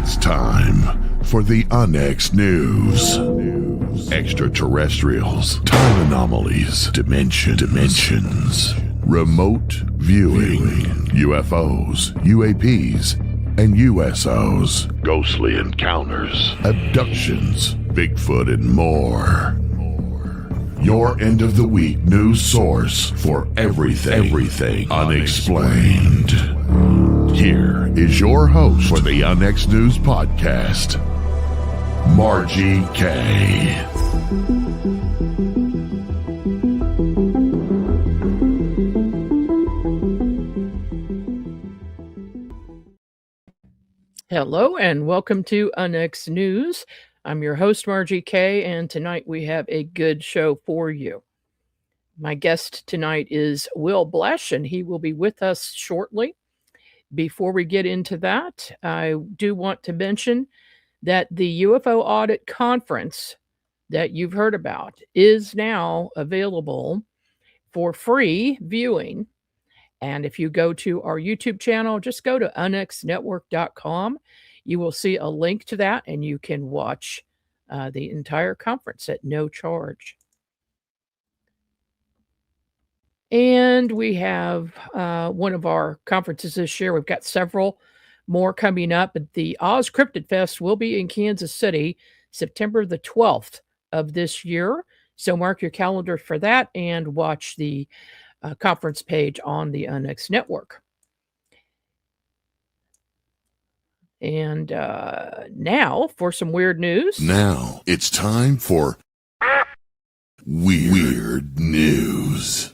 It's time for the Onyx News. Extraterrestrials, time anomalies, dimensions, remote viewing, UFOs, UAPs, and USOs, ghostly encounters, abductions, Bigfoot, and more. Your end of the week news source for everything unexplained. Here is your host for the Onyx News Podcast, Margie K. Hello and welcome to Onyx News. I'm your host, Margie K, and tonight we have a good show for you. My guest tonight is Will Blesch, and he will be with us shortly. Before we get into that, I do want to mention that the UFO Audit Conference that you've heard about is now available for free viewing. And if you go to our YouTube channel, just go to onyxnetwork.com. You will see a link to that, and you can watch the entire conference at no charge. And we have one of our conferences this year. We've got several more coming up, but the Oz Cryptid Fest will be in Kansas City, September the 12th of this year. So mark your calendar for that and watch the conference page on the Onyx Network. And now for some weird news. Now it's time for Weird News.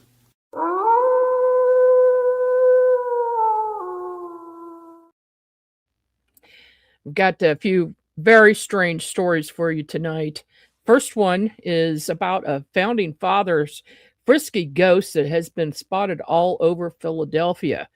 We've got a few very strange stories for you tonight. First one is about a founding father's frisky ghost that has been spotted all over Philadelphia.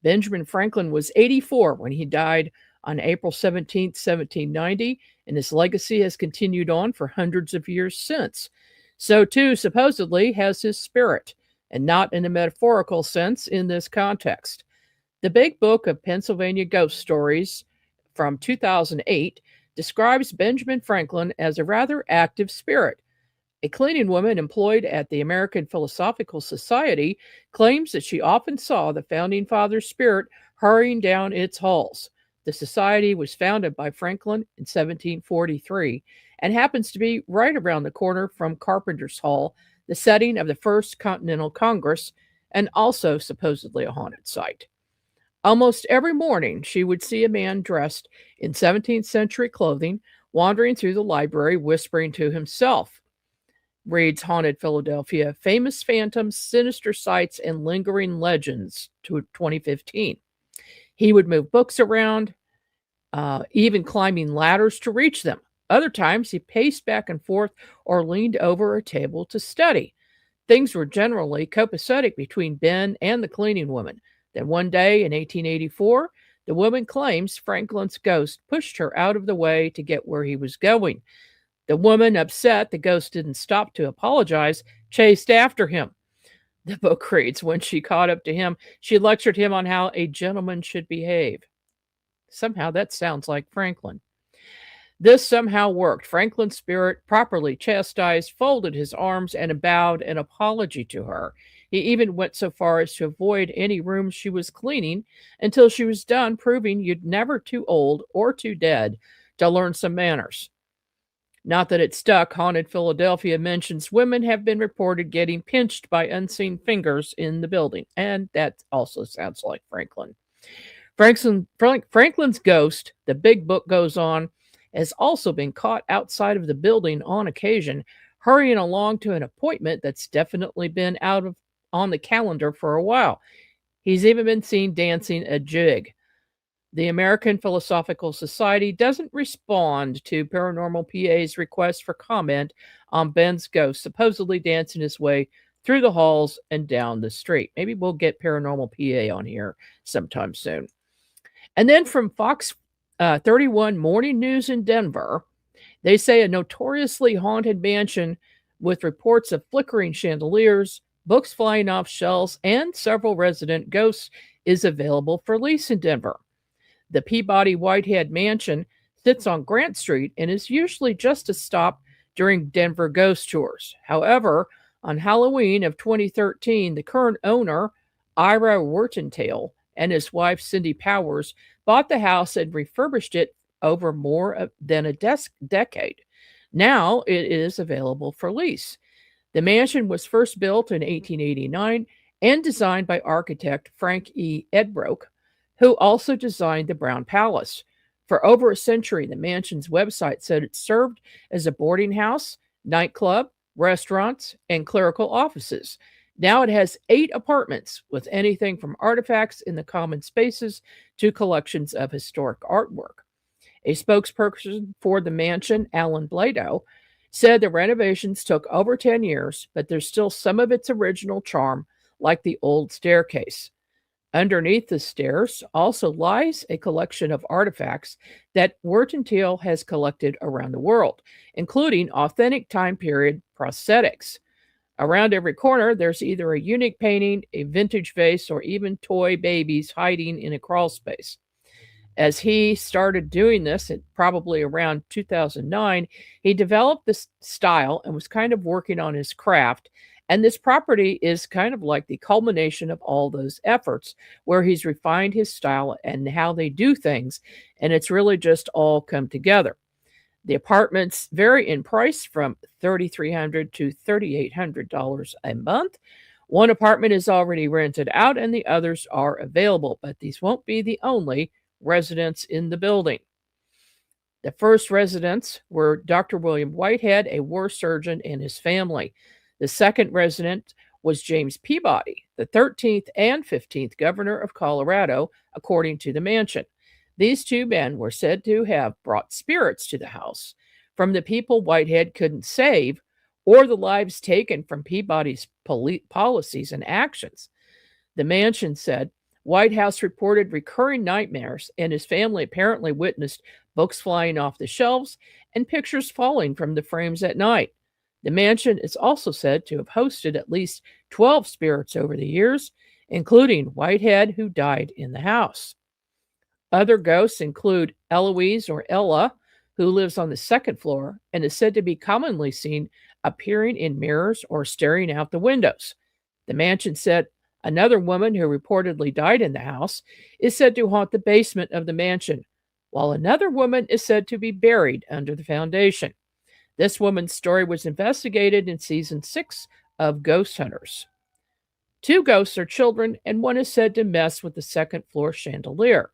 Benjamin Franklin was 84 when he died on April 17, 1790, and his legacy has continued on for hundreds of years since. So too, supposedly, has his spirit, and not in a metaphorical sense in this context. The Big Book of Pennsylvania Ghost Stories from 2008 describes Benjamin Franklin as a rather active spirit. A cleaning woman employed at the American Philosophical Society claims that she often saw the founding father's spirit hurrying down its halls. The society was founded by Franklin in 1743 and happens to be right around the corner from Carpenter's Hall, the setting of the First Continental Congress, and also supposedly a haunted site. Almost every morning, she would see a man dressed in 17th century clothing wandering through the library, whispering to himself. Reads Haunted Philadelphia, Famous Phantoms, Sinister Sights, and Lingering Legends to 2015. He would move books around, even climbing ladders to reach them. Other times, he paced back and forth or leaned over a table to study. Things were generally copacetic between Ben and the cleaning woman. Then one day in 1884, the woman claims Franklin's ghost pushed her out of the way to get where he was going. The woman, upset the ghost didn't stop to apologize, chased after him. The book reads, when she caught up to him, she lectured him on how a gentleman should behave. Somehow that sounds like Franklin. This somehow worked. Franklin's spirit, properly chastised, folded his arms and bowed an apology to her. He even went so far as to avoid any rooms she was cleaning until she was done, proving you'd never too old or too dead to learn some manners. Not that it stuck. Haunted Philadelphia mentions women have been reported getting pinched by unseen fingers in the building, and that also sounds like Franklin. Franklin's ghost, the Big Book goes on, has also been caught outside of the building on occasion, hurrying along to an appointment that's definitely been on the calendar for a while. He's even been seen dancing a jig. The American Philosophical Society doesn't respond to Paranormal PA's request for comment on Ben's ghost supposedly dancing his way through the halls and down the street. Maybe we'll get Paranormal PA on here sometime soon. And then from Fox 31 Morning News in Denver, they say a notoriously haunted mansion with reports of flickering chandeliers, books flying off shelves, and several resident ghosts is available for lease in Denver. The Peabody Whitehead Mansion sits on Grant Street and is usually just a stop during Denver ghost tours. However, on Halloween of 2013, the current owner, Ira Wurtentail, and his wife, Cindy Powers, bought the house and refurbished it over more than a decade. Now it is available for lease. The mansion was first built in 1889 and designed by architect Frank E. Edbroke, who also designed the Brown Palace. For over a century, the mansion's website said it served as a boarding house, nightclub, restaurants, and clerical offices. Now it has 8 apartments with anything from artifacts in the common spaces to collections of historic artwork. A spokesperson for the mansion, Alan Blado, said the renovations took over 10 years, but there's still some of its original charm, like the old staircase. Underneath the stairs also lies a collection of artifacts that Wurtentail has collected around the world, including authentic time period prosthetics. Around every corner, there's either a unique painting, a vintage vase, or even toy babies hiding in a crawl space. As he started doing this, probably around 2009, he developed this style and was kind of working on his craft. And this property is kind of like the culmination of all those efforts, where he's refined his style and how they do things. And it's really just all come together. The apartments vary in price from $3,300 to $3,800 a month. One apartment is already rented out and the others are available, but these won't be the only residents in the building. The first residents were Dr. William Whitehead, a war surgeon, and his family. The second resident was James Peabody, the 13th and 15th governor of Colorado, according to the mansion. These 2 men were said to have brought spirits to the house from the people Whitehead couldn't save or the lives taken from Peabody's policies and actions. The mansion said White House reported recurring nightmares, and his family apparently witnessed books flying off the shelves and pictures falling from the frames at night. The mansion is also said to have hosted at least 12 spirits over the years, including Whitehead, who died in the house. Other ghosts include Eloise or Ella, who lives on the 2nd floor and is said to be commonly seen appearing in mirrors or staring out the windows. The mansion said another woman who reportedly died in the house is said to haunt the basement of the mansion, while another woman is said to be buried under the foundation. This woman's story was investigated in season 6 of Ghost Hunters. 2 ghosts are children, and one is said to mess with the 2nd floor chandelier.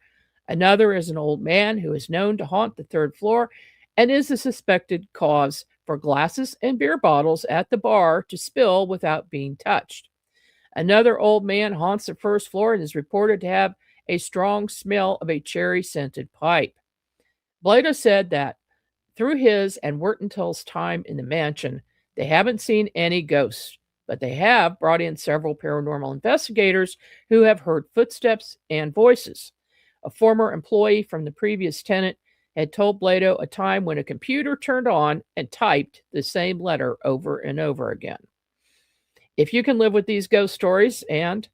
Another is an old man who is known to haunt the 3rd floor and is the suspected cause for glasses and beer bottles at the bar to spill without being touched. Another old man haunts the 1st floor and is reported to have a strong smell of a cherry-scented pipe. Blado said that through his and Wurtentail's time in the mansion, they haven't seen any ghosts, but they have brought in several paranormal investigators who have heard footsteps and voices. A former employee from the previous tenant had told Blado a time when a computer turned on and typed the same letter over and over again. If you can live with these ghost stories and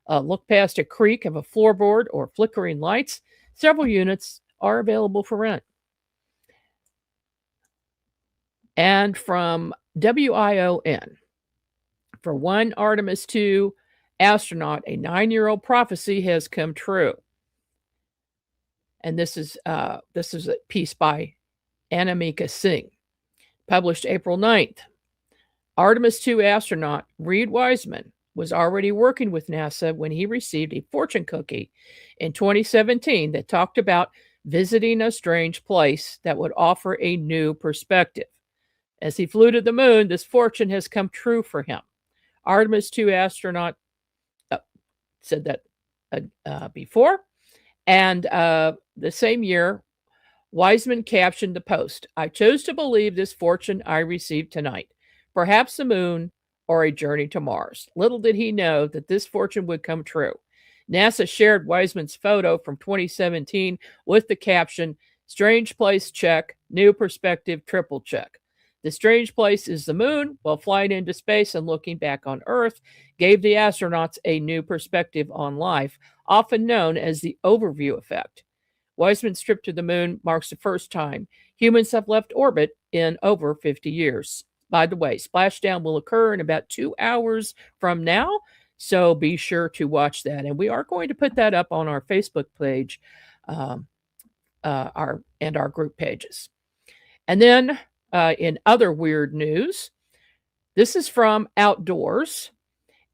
look past a creak of a floorboard or flickering lights, several units are available for rent. And from WION, for one Artemis II astronaut, a 9-year-old prophecy has come true. And this is a piece by Anamika Singh, published April 9th. Artemis II astronaut Reed Wiseman was already working with NASA when he received a fortune cookie in 2017 that talked about visiting a strange place that would offer a new perspective. As he flew to the moon, this fortune has come true for him. Artemis II astronaut said that before. And the same year, Wiseman captioned the post, "I chose to believe this fortune I received tonight. Perhaps the moon or a journey to Mars." Little did he know that this fortune would come true. NASA shared Wiseman's photo from 2017 with the caption, "Strange place check, new perspective triple check." The strange place is the moon. While flying into space and looking back on Earth gave the astronauts a new perspective on life, often known as the overview effect. Weissman's trip to the moon marks the first time humans have left orbit in over 50 years. By the way, splashdown will occur in about 2 hours from now, so be sure to watch that. And we are going to put that up on our Facebook page, um, our group pages. And then in other weird news, this is from Outdoors.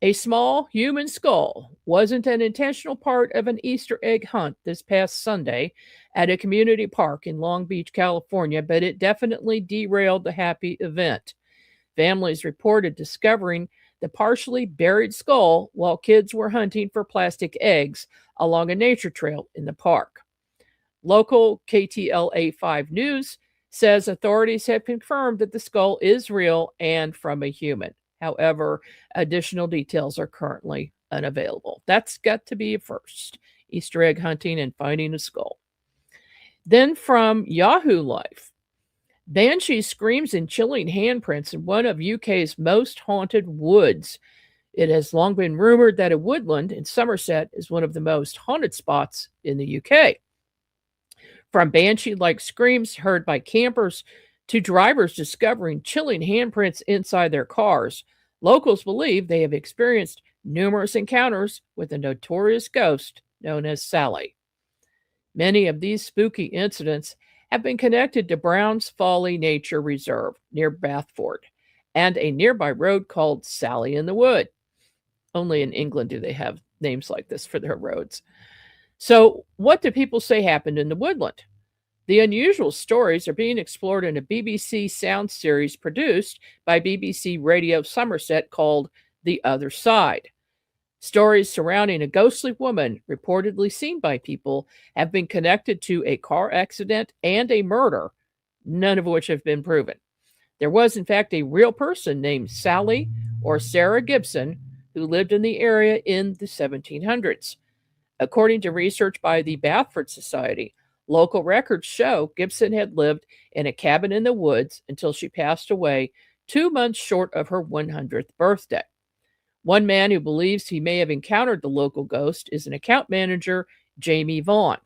A small human skull wasn't an intentional part of an Easter egg hunt this past Sunday at a community park in Long Beach, California, but it definitely derailed the happy event. Families reported discovering the partially buried skull while kids were hunting for plastic eggs along a nature trail in the park. Local KTLA 5 News says authorities have confirmed that the skull is real and from a human. However, additional details are currently unavailable. That's got to be a first. Easter egg hunting and finding a skull. Then from Yahoo Life, Banshee screams in chilling handprints in one of UK's most haunted woods. It has long been rumored that a woodland in Somerset is one of the most haunted spots in the UK. From banshee-like screams heard by campers to drivers discovering chilling handprints inside their cars, locals believe they have experienced numerous encounters with a notorious ghost known as Sally. Many of these spooky incidents have been connected to Browns Folly Nature Reserve near Bathford and a nearby road called Sally in the Wood. Only in England do they have names like this for their roads. So, what do people say happened in the woodland? The unusual stories are being explored in a BBC sound series produced by BBC Radio Somerset called The Other Side. Stories surrounding a ghostly woman reportedly seen by people have been connected to a car accident and a murder, none of which have been proven. There was, in fact, a real person named Sally or Sarah Gibson who lived in the area in the 1700s. According to research by the Bathford Society, local records show Gibson had lived in a cabin in the woods until she passed away 2 months short of her 100th birthday. One man who believes he may have encountered the local ghost is an account manager, Jamie Vaughn.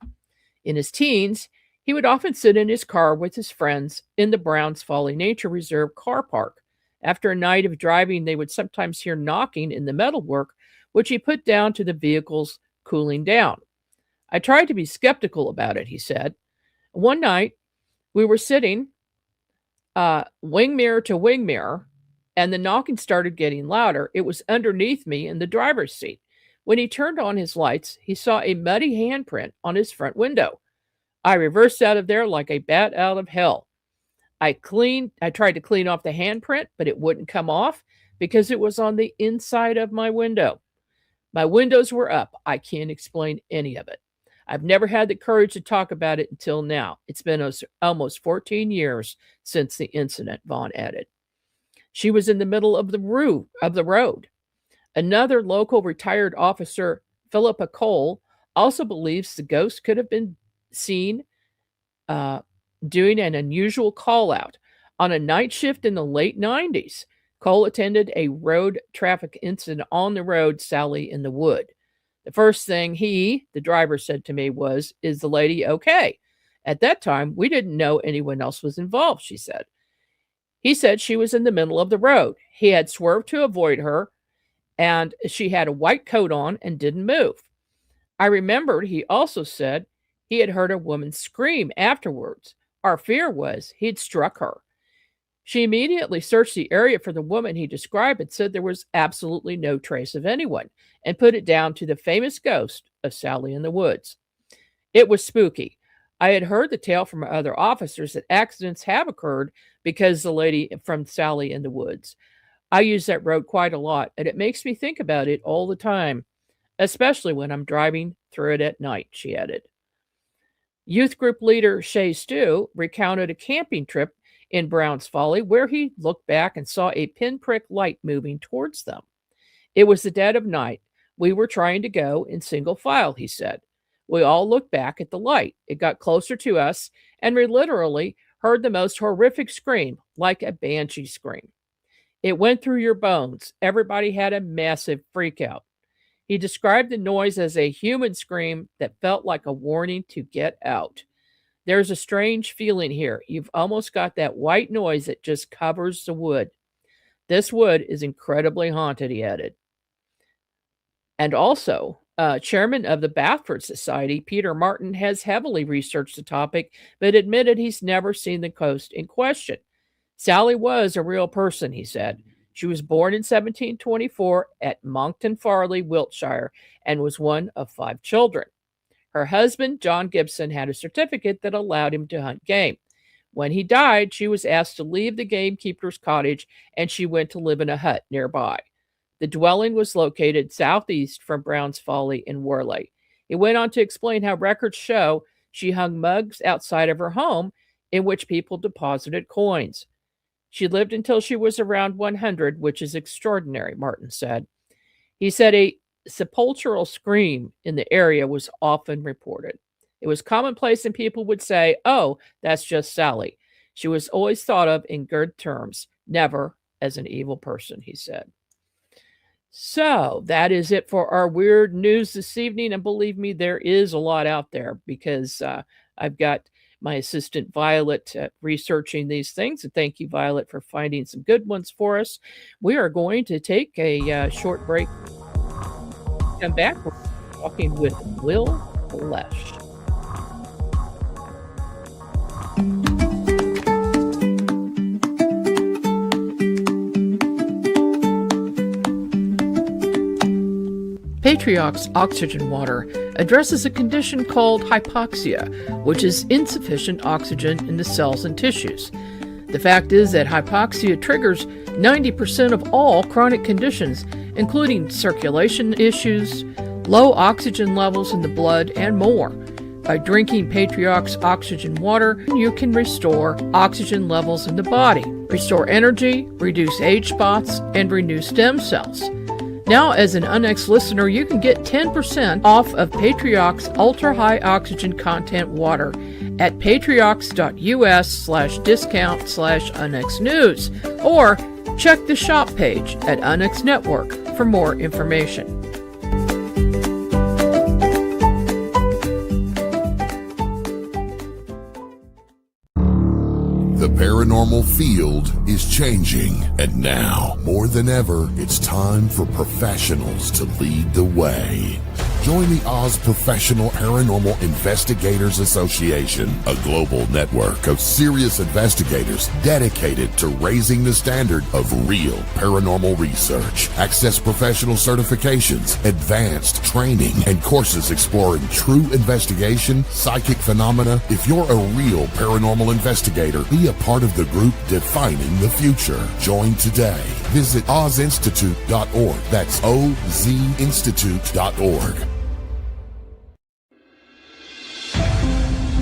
In his teens, he would often sit in his car with his friends in the Browns Folly Nature Reserve car park. After a night of driving, they would sometimes hear knocking in the metalwork, which he put down to the vehicle's cooling down. I tried to be skeptical about it, he said. One night, we were sitting wing mirror to wing mirror, and the knocking started getting louder. It was underneath me in the driver's seat. When he turned on his lights, he saw a muddy handprint on his front window. I reversed out of there like a bat out of hell. I tried to clean off the handprint, but it wouldn't come off because it was on the inside of my window. My windows were up. I can't explain any of it. I've never had the courage to talk about it until now. It's been almost 14 years since the incident, Vaughn added. She was in the middle of the road. Another local retired officer, Philippa Cole, also believes the ghost could have been seen doing an unusual call-out. On a night shift in the late 90s, Cole attended a road traffic incident on the road Sally in the Wood. The first thing the driver, said to me was, "Is the lady okay?" At that time, we didn't know anyone else was involved, she said. He said she was in the middle of the road. He had swerved to avoid her, and she had a white coat on and didn't move. I remembered he also said he had heard a woman scream afterwards. Our fear was he'd struck her. She immediately searched the area for the woman he described and said there was absolutely no trace of anyone, and put it down to the famous ghost of Sally in the Woods. It was spooky. I had heard the tale from other officers that accidents have occurred because the lady from Sally in the Woods. I use that road quite a lot, and it makes me think about it all the time, especially when I'm driving through it at night, she added. Youth group leader Shay Stew recounted a camping trip in Browns Folly where he looked back and saw a pinprick light moving towards them. It was the dead of night. We were trying to go in single file, he said. We all looked back at the light. It got closer to us, and we literally heard the most horrific scream, like a banshee scream. It went through your bones. Everybody had a massive freak out. He described the noise as a human scream that felt like a warning to get out. There's a strange feeling here. You've almost got that white noise that just covers the wood. This wood is incredibly haunted, he added. And also, chairman of the Bathford Society, Peter Martin, has heavily researched the topic, but admitted he's never seen the ghost in question. Sally was a real person, he said. She was born in 1724 at Monkton Farley, Wiltshire, and was one of 5 children. Her husband, John Gibson, had a certificate that allowed him to hunt game. When he died, she was asked to leave the gamekeeper's cottage, and she went to live in a hut nearby. The dwelling was located southeast from Brown's Folly in Worley. He went on to explain how records show she hung mugs outside of her home in which people deposited coins. She lived until she was around 100, which is extraordinary, Martin said. He said a sepulchral scream in the area was often reported. It was commonplace, and people would say, "Oh, that's just Sally." She was always thought of in good terms, never as an evil person, he said. So that is it for our weird news this evening. And believe me, there is a lot out there because I've got my assistant Violet researching these things. And thank you, Violet, for finding some good ones for us. We are going to take a short break. Come back. We're talking with Will Blesch. Patriarch's oxygen water addresses a condition called hypoxia, which is insufficient oxygen in the cells and tissues. The fact is that hypoxia triggers 90% of all chronic conditions, including circulation issues, low oxygen levels in the blood, and more. By drinking Patriarch's oxygen water, you can restore oxygen levels in the body, restore energy, reduce age spots, and renew stem cells. Now, as an UNX listener, you can get 10% off of Patriarch's ultra-high oxygen content water at patriarchs.us/discount/UNX News, or check the shop page at UNX Network for more information. The paranormal field is changing, and now, more than ever, it's time for professionals to lead the way. Join the Oz Professional Paranormal Investigators Association, a global network of serious investigators dedicated to raising the standard of real paranormal research. Access professional certifications, advanced training, and courses exploring true investigation, psychic phenomena. If you're a real paranormal investigator, be a part of the group defining the future. Join today. Visit ozinstitute.org. That's ozinstitute.org.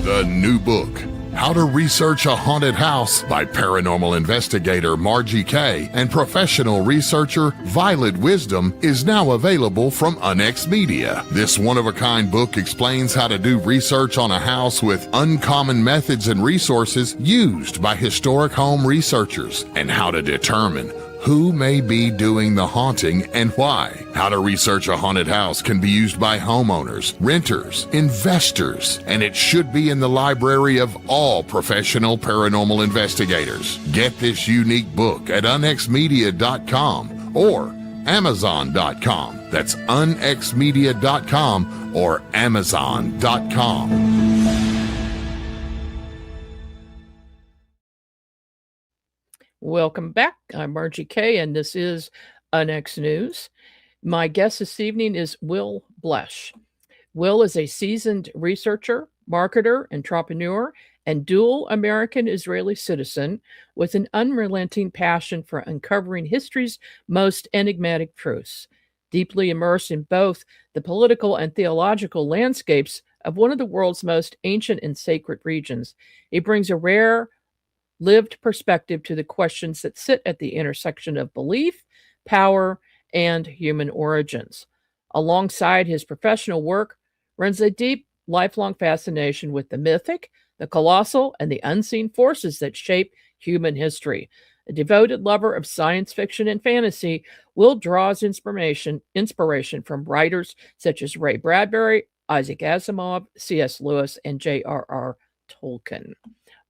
The new book, How to Research a Haunted House by paranormal investigator Margie Kay and professional researcher Violet Wisdom, is now available from UNX Media. This one-of-a-kind book explains how to do research on a house with uncommon methods and resources used by historic home researchers, and how to determine who may be doing the haunting and why. How to research a haunted house can be used by homeowners, renters, investors, and it should be in the library of all professional paranormal investigators. Get this unique book at unxmedia.com or amazon.com. That's unxmedia.com or amazon.com. Welcome back. I'm Margie Kay, and this is UNX News. My guest this evening is Will Blesch. Will is a seasoned researcher, marketer, entrepreneur, and dual American-Israeli citizen with an unrelenting passion for uncovering history's most enigmatic truths. Deeply immersed in both the political and theological landscapes of one of the world's most ancient and sacred regions, he brings a rare lived perspective to the questions that sit at the intersection of belief, power, and human origins. Alongside his professional work, runs a deep, lifelong fascination with the mythic, the colossal, and the unseen forces that shape human history. A devoted lover of science fiction and fantasy, Will draws inspiration from writers such as Ray Bradbury, Isaac Asimov, C.S. Lewis, and J.R.R. Tolkien.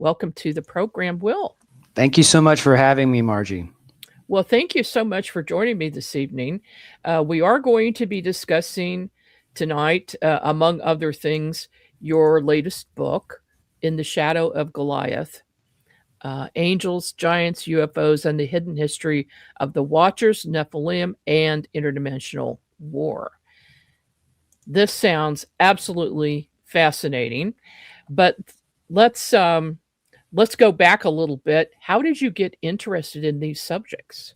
Welcome to the program, Will. Thank you so much for having me, Margie. Well, thank you so much for joining me this evening. We are going to be discussing tonight, among other things, your latest book, In the Shadow of Goliath. Angels, Giants, UFOs, and the Hidden History of the Watchers, Nephilim, and Interdimensional War. This sounds absolutely fascinating, but let's go back a little bit. How did you get interested in these subjects?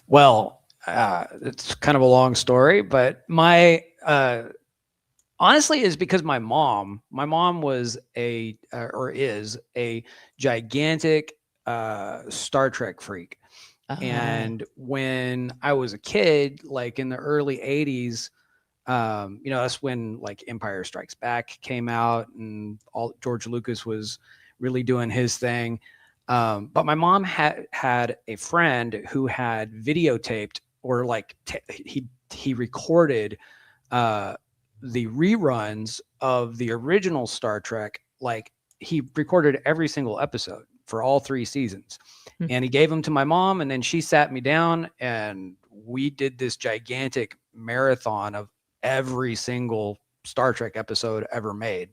Well, it's kind of a long story, but my honestly is because my mom was is a gigantic Star Trek freak. And when I was a kid, like in the early 80s, that's when like Empire Strikes Back came out and all George Lucas was really doing his thing. But my mom had a friend who had videotaped or like he recorded the reruns of the original Star Trek. Like he recorded every single episode for all 3 seasons. And he gave them to my mom, and then she sat me down and we did this gigantic marathon of every single Star Trek episode ever made.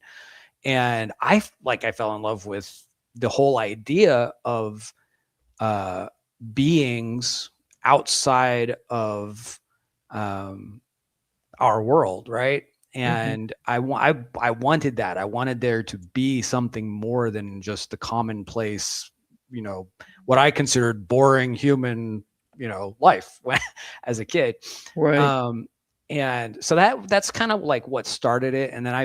And I fell in love with the whole idea of beings outside of our world, right? And I wanted that. I wanted there to be something more than just the commonplace, what I considered boring human, life as a kid. Right. And so that's kind of like what started it. And then I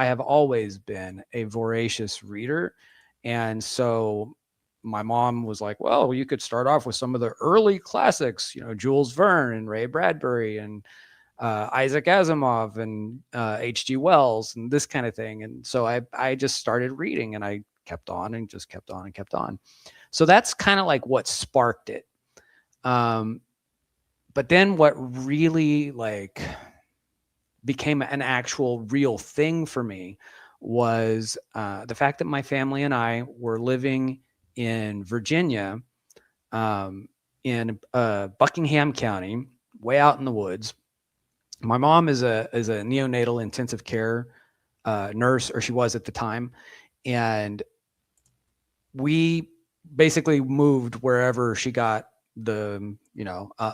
have always been a voracious reader. And so my mom was like, well, you could start off with some of the early classics, Jules Verne and Ray Bradbury and Isaac Asimov and H.G. Wells and this kind of thing. And so I just started reading, and I kept on and just kept on and kept on. So that's kind of like what sparked it. But then what really like became an actual real thing for me was the fact that my family and I were living in Virginia, in Buckingham County, way out in the woods. My mom is a neonatal intensive care nurse, or she was at the time, and we basically moved wherever she got a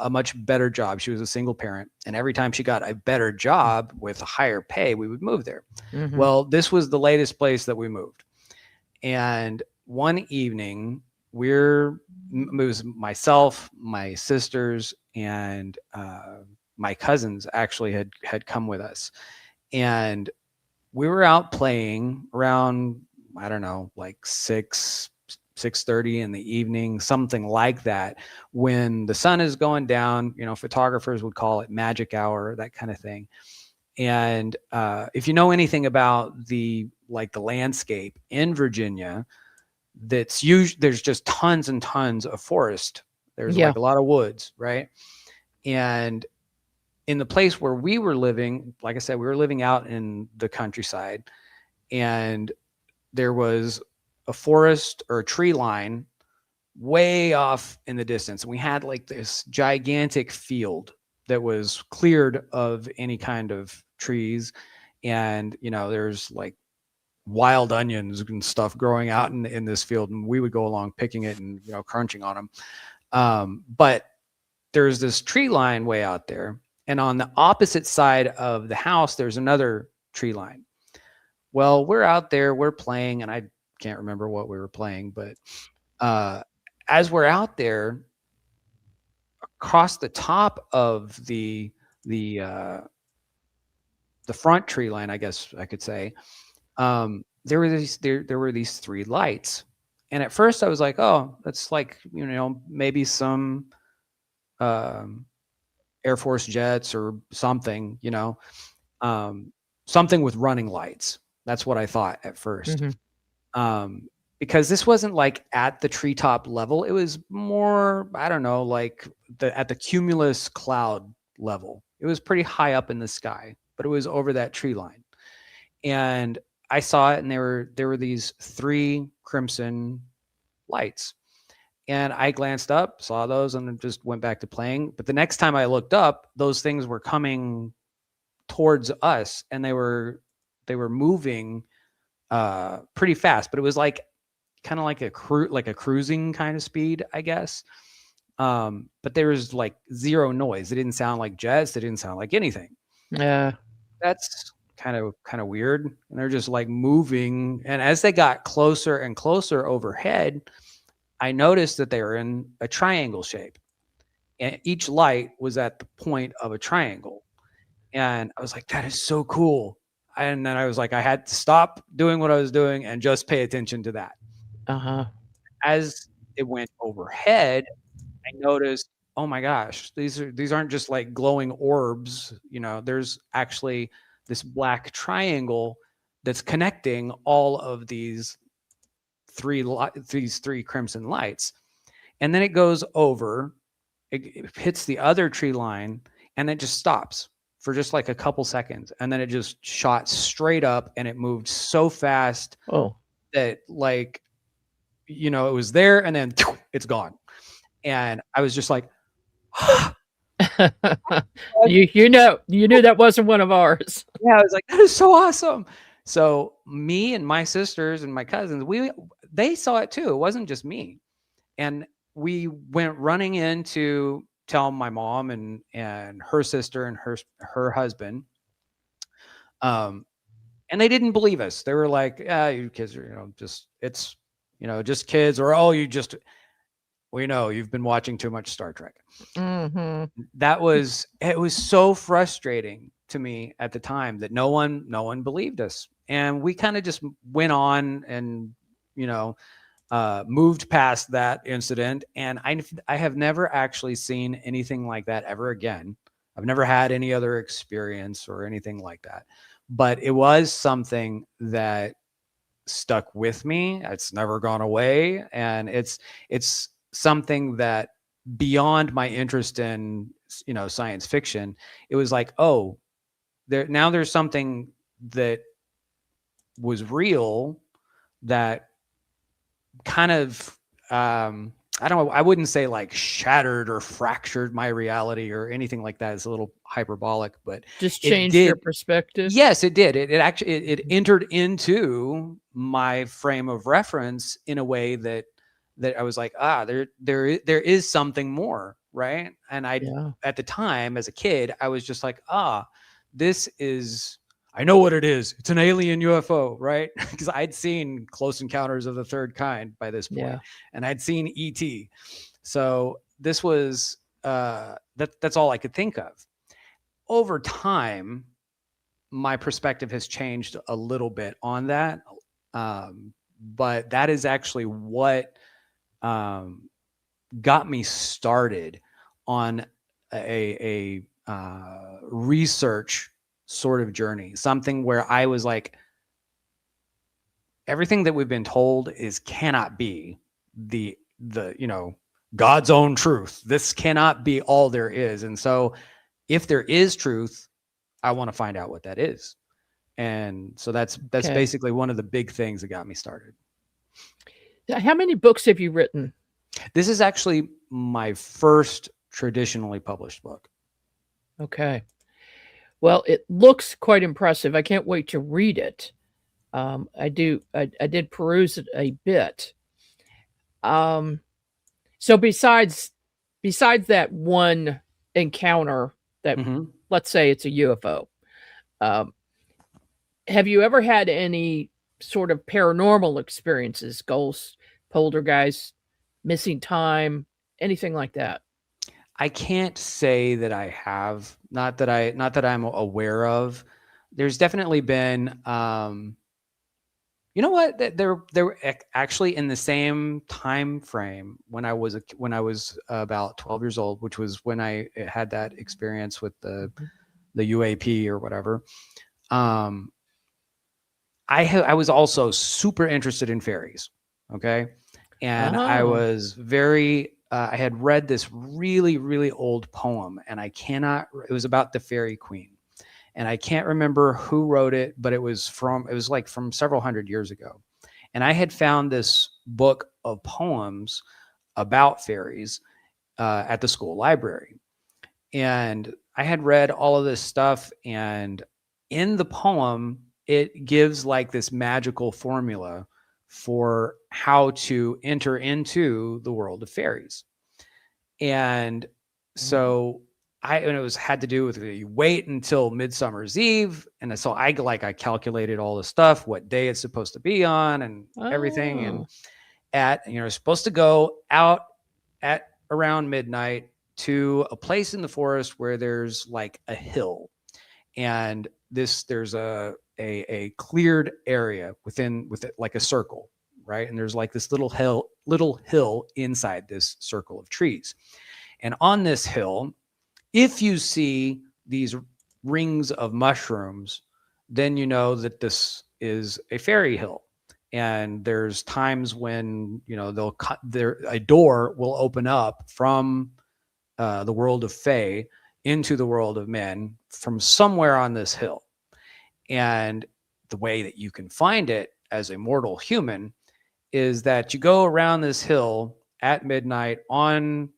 much better job. She was a single parent, and every time she got a better job with a higher pay, we would move there. Well, this was the latest place that we moved. And one evening it was myself, my sisters, and my cousins actually had come with us. And we were out playing around, I don't know, like 6:30 in the evening, something like that, when the sun is going down. Photographers would call it magic hour, that kind of thing. And if you know anything about the landscape in Virginia, there's just tons and tons of forest. There's like a lot of woods, right? And in the place where we were living, like I said, we were living out in the countryside, and there was a forest or a tree line way off in the distance. And we had like this gigantic field that was cleared of any kind of trees. And, there's like wild onions and stuff growing out in this field. And we would go along picking it and, crunching on them. But there's this tree line way out there. And on the opposite side of the house, there's another tree line. Well, we're out there, we're playing, and I can't remember what we were playing, but as we're out there, across the top of the front tree line, I guess I could say, there were these 3 lights. And at first I was like, oh, that's like, maybe some Air Force jets or something, something with running lights. That's what I thought at first. because this wasn't like at the treetop level. It was more, I don't know, like at the cumulus cloud level. It was pretty high up in the sky, but it was over that tree line. And I saw it, and there were these 3 crimson lights. And I glanced up, saw those, and just went back to playing. But the next time I looked up, those things were coming towards us, and they were moving pretty fast. But it was like kind of like a cruising kind of speed, I guess. But there was like zero noise. It didn't sound like jets. It didn't sound like anything. Yeah. That's kind of weird. And they're just like moving. And as they got closer and closer overhead, I noticed that they were in a triangle shape, and each light was at the point of a triangle. And I was like, that is so cool. And then I was like, I had to stop doing what I was doing and just pay attention to that. Uh-huh. As it went overhead, I noticed, oh my gosh, these aren't just like glowing orbs. You know, there's actually this black triangle that's connecting all of these 3 crimson lights. And then it goes over, it hits the other tree line, and it just stops for just like a couple seconds. And then it just shot straight up, and it moved so fast that, like, you know, it was there, and then it's gone. And I was just like, you knew that wasn't one of ours. Yeah, I was like, that is so awesome. So me and my sisters and my cousins, they saw it too. It wasn't just me. And we went running in to tell my mom and her sister and her husband. And they didn't believe us. They were like, "Yeah, you kids are, just kids," or we know you've been watching too much Star Trek. Mm-hmm. It was so frustrating to me at the time that no one believed us. And we kind of just went on and, moved past that incident. And I have never actually seen anything like that ever again. I've never had any other experience or anything like that. But it was something that stuck with me. It's never gone away. And it's something that, beyond my interest in, science fiction, it was like, oh, there's something that was real that kind of, I don't know, I wouldn't say like shattered or fractured my reality or anything like that. It's a little hyperbolic, but just changed your perspective. Yes, it did. It actually, it entered into my frame of reference in a way that I was like, there is something more, right? And at the time as a kid, I was just like, this is, I know what it is. It's an alien UFO, right? Because I'd seen Close Encounters of the Third Kind by this point, and I'd seen E.T. So this was, that's all I could think of. Over time, my perspective has changed a little bit on that. But that is actually what got me started on a research sort of journey, something where I was like, everything that we've been told cannot be the God's own truth. This cannot be all there is. And so if there is truth, I want to find out what that is. And so that's basically one of the big things that got me started. How many books have you written? This is actually my first traditionally published book. Okay. Well, it looks quite impressive. I can't wait to read it. I did peruse it a bit. So besides that one encounter that, let's say it's a UFO, have you ever had any sort of paranormal experiences, ghosts, poltergeists, missing time, anything like that? I can't say that I have, not that I'm aware of. There's definitely been, you know what? There were actually in the same time frame when I was about 12 years old, which was when I had that experience with the UAP or whatever. I was also super interested in fairies. Okay. And I Oh. was very, I had read this really, really old poem, and it was about the Fairy Queen. And I can't remember who wrote it, but it was like from several hundred years ago. And I had found this book of poems about fairies at the school library. And I had read all of this stuff. And in the poem, it gives like this magical formula for how to enter into the world of fairies. And so and it had to do with you wait until Midsummer's Eve. And so I calculated all the stuff, what day it's supposed to be on and everything. And supposed to go out at around midnight to a place in the forest where there's like a hill. And there's a cleared area with it, like a circle, right? And there's like this little hill inside this circle of trees. And on this hill, if you see these rings of mushrooms, then you know that this is a fairy hill. And there's times when, a door will open up from the world of Fae into the world of men from somewhere on this hill. And the way that you can find it as a mortal human is that you go around this hill at midnight on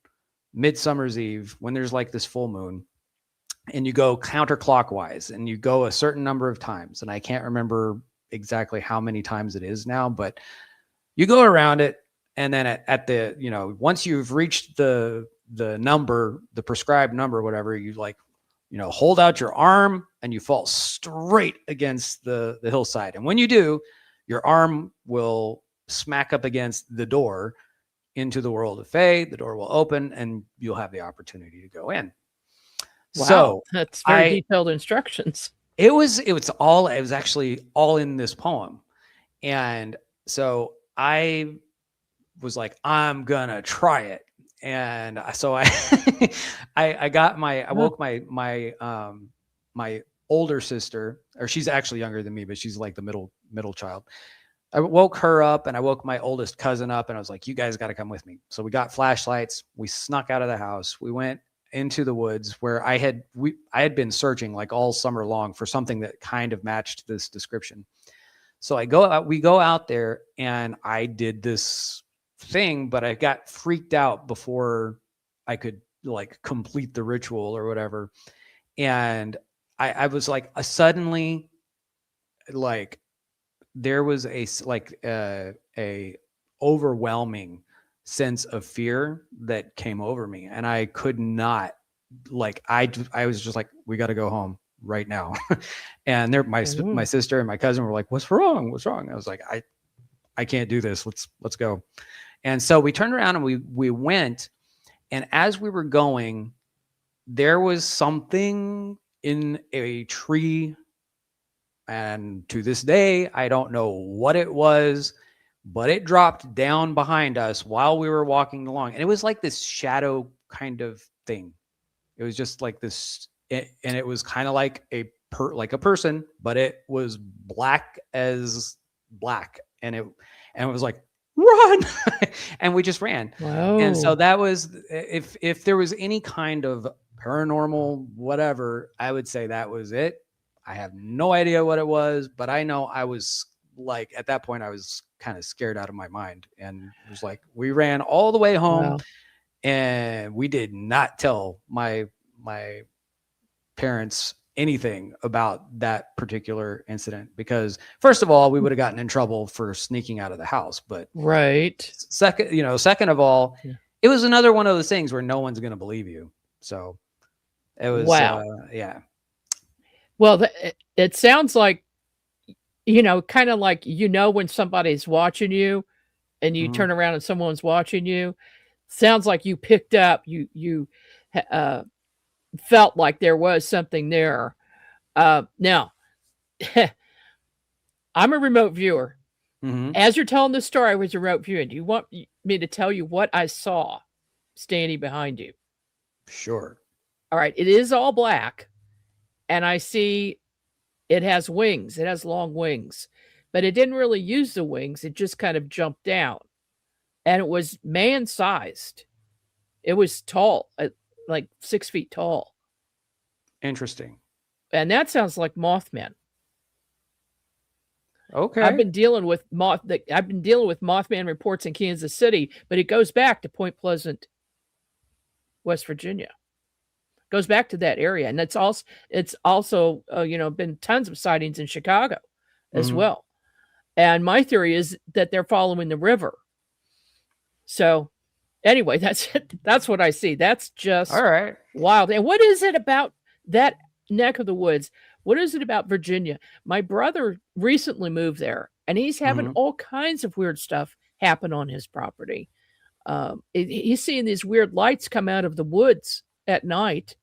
Midsummer's Eve when there's like this full moon, and you go counterclockwise and you go a certain number of times. And I can't remember exactly how many times it is now, but you go around it. And then at the, once you've reached the number, the prescribed number, whatever, you hold out your arm and you fall straight against the hillside. And when you do, your arm will smack up against the door into the world of Fae. The door will open and you'll have the opportunity to go in. Wow, so that's very detailed instructions. It was actually all in this poem. And so I was like, I'm gonna try it. And so I woke my older sister, or she's actually younger than me, but she's like the middle child. I woke her up and I woke my oldest cousin up, and I was like, you guys got to come with me. So we got flashlights. We snuck out of the house. We went into the woods where I had been searching like all summer long for something that kind of matched this description. So we go out there, and I did this thing, but I got freaked out before I could like complete the ritual or whatever. And I was like, suddenly, like, there was a overwhelming sense of fear that came over me, and I could not, I was just like, we got to go home right now. And my sister and my cousin were like, what's wrong? I was like, I can't do this. Let's go. And so we turned around and we went, and as we were going, there was something in a tree. And to this day, I don't know what it was, but it dropped down behind us while we were walking along. And it was like this shadow kind of thing. It was just like this, and it was kind of like a person, but it was black as black. And it was like, run. And we just ran. Wow. And so that was, if there was any kind of paranormal whatever, I would say that was it. I have no idea what it was, but I know I was like, at that point I was kind of scared out of my mind, and it was like, we ran all the way home. Wow. And we did not tell my parents anything about that particular incident, because first of all, we would have gotten in trouble for sneaking out of the house. But right. Second of all, it was another one of those things where no one's going to believe you. So it was, wow. Yeah. Well, it sounds like, kind of like, when somebody's watching you and you turn around and someone's watching you. Sounds like you picked up, you felt like there was something there. Now, I'm a remote viewer. As you're telling this story, I was a remote viewer. Do you want me to tell you what I saw standing behind you? Sure. All right. It is all black. And I see it has wings. It has long wings. but it didn't really use the wings. It just kind of jumped down, and it was man-sized. It was tall, like 6 feet tall. Interesting. And that sounds like Mothman. Okay. I've been dealing with Mothman reports in Kansas City, but it goes back to Point Pleasant, West Virginia. Goes back to that area, and it's also been tons of sightings in Chicago as well. And my theory is that they're following the river. So anyway, that's what I see. That's just all right. Wild. And what is it about that neck of the woods? What is it about Virginia? My brother recently moved there, and he's having all kinds of weird stuff happen on his property. He's seeing these weird lights come out of the woods at night.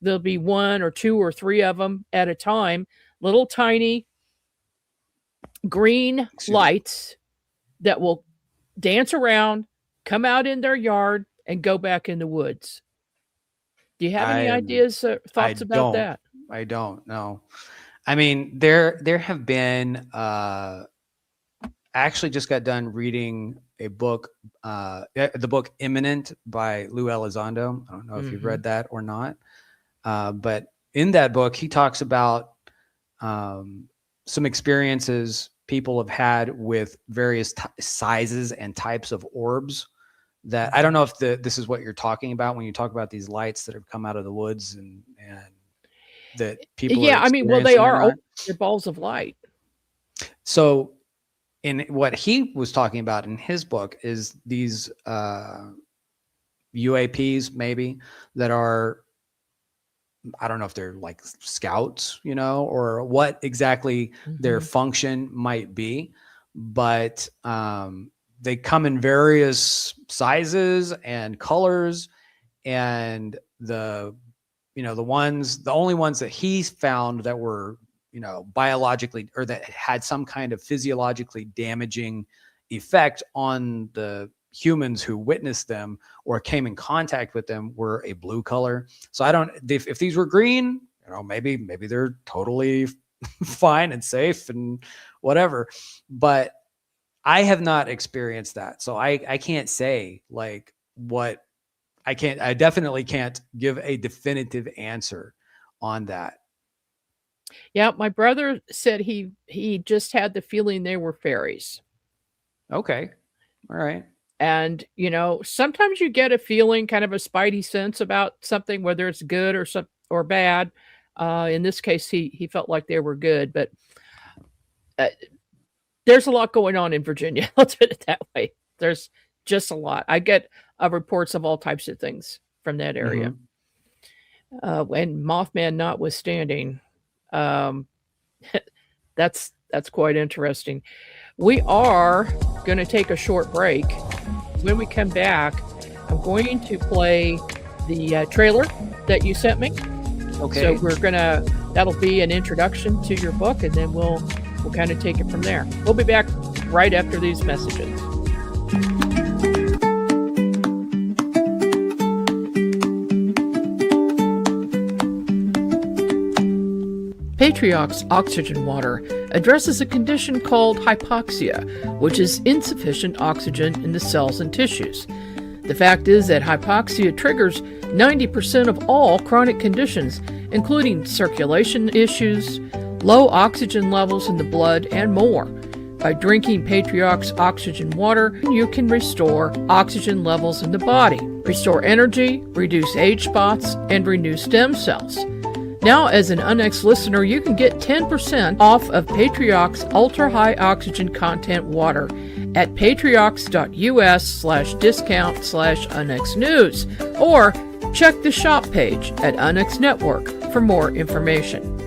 There'll be 1 or 2 or 3 of them at a time, little tiny green lights that will dance around, come out in their yard, and go back in the woods. Do you have any ideas, thoughts about that? I don't know. I mean, there have been, I actually just got done reading a book, the book Imminent by Lou Elizondo. I don't know if you've read that or not. But in that book, he talks about some experiences people have had with various sizes and types of orbs that I don't know if this is what you're talking about when you talk about these lights that have come out of the woods and that people I mean, well, they are balls of light. So in what he was talking about in his book is these UAPs maybe that are, I don't know if they're like scouts, or what exactly their function might be, but they come in various sizes and colors, and the only ones that he's found that were, biologically or that had some kind of physiologically damaging effect on the humans who witnessed them or came in contact with them were a blue color. So if these were green, maybe they're totally fine and safe and whatever, but I have not experienced that. So I can't say like what I definitely can't give a definitive answer on that. Yeah. My brother said he just had the feeling they were fairies. Okay. All right. And, sometimes you get a feeling, kind of a spidey sense about something, whether it's good or bad. In this case, he felt like they were good, but there's a lot going on in Virginia. Let's put it that way. There's just a lot. I get reports of all types of things from that area. And Mothman notwithstanding, that's quite interesting. We are going to take a short break. When we come back, I'm going to play the trailer that you sent me. Okay. So that'll be an introduction to your book, and then we'll kind of take it from there. We'll be back right after these messages. Patriarch's oxygen water addresses a condition called hypoxia, which is insufficient oxygen in the cells and tissues. The fact is that hypoxia triggers 90% of all chronic conditions, including circulation issues, low oxygen levels in the blood, and more. By drinking Patriarch's oxygen water, you can restore oxygen levels in the body, restore energy, reduce age spots, and renew stem cells. Now, as an UNX listener, you can get 10% off of Patriarch's ultra-high oxygen content water at patriarchs.us/discount/UNX News, or check the shop page at UNX Network for more information.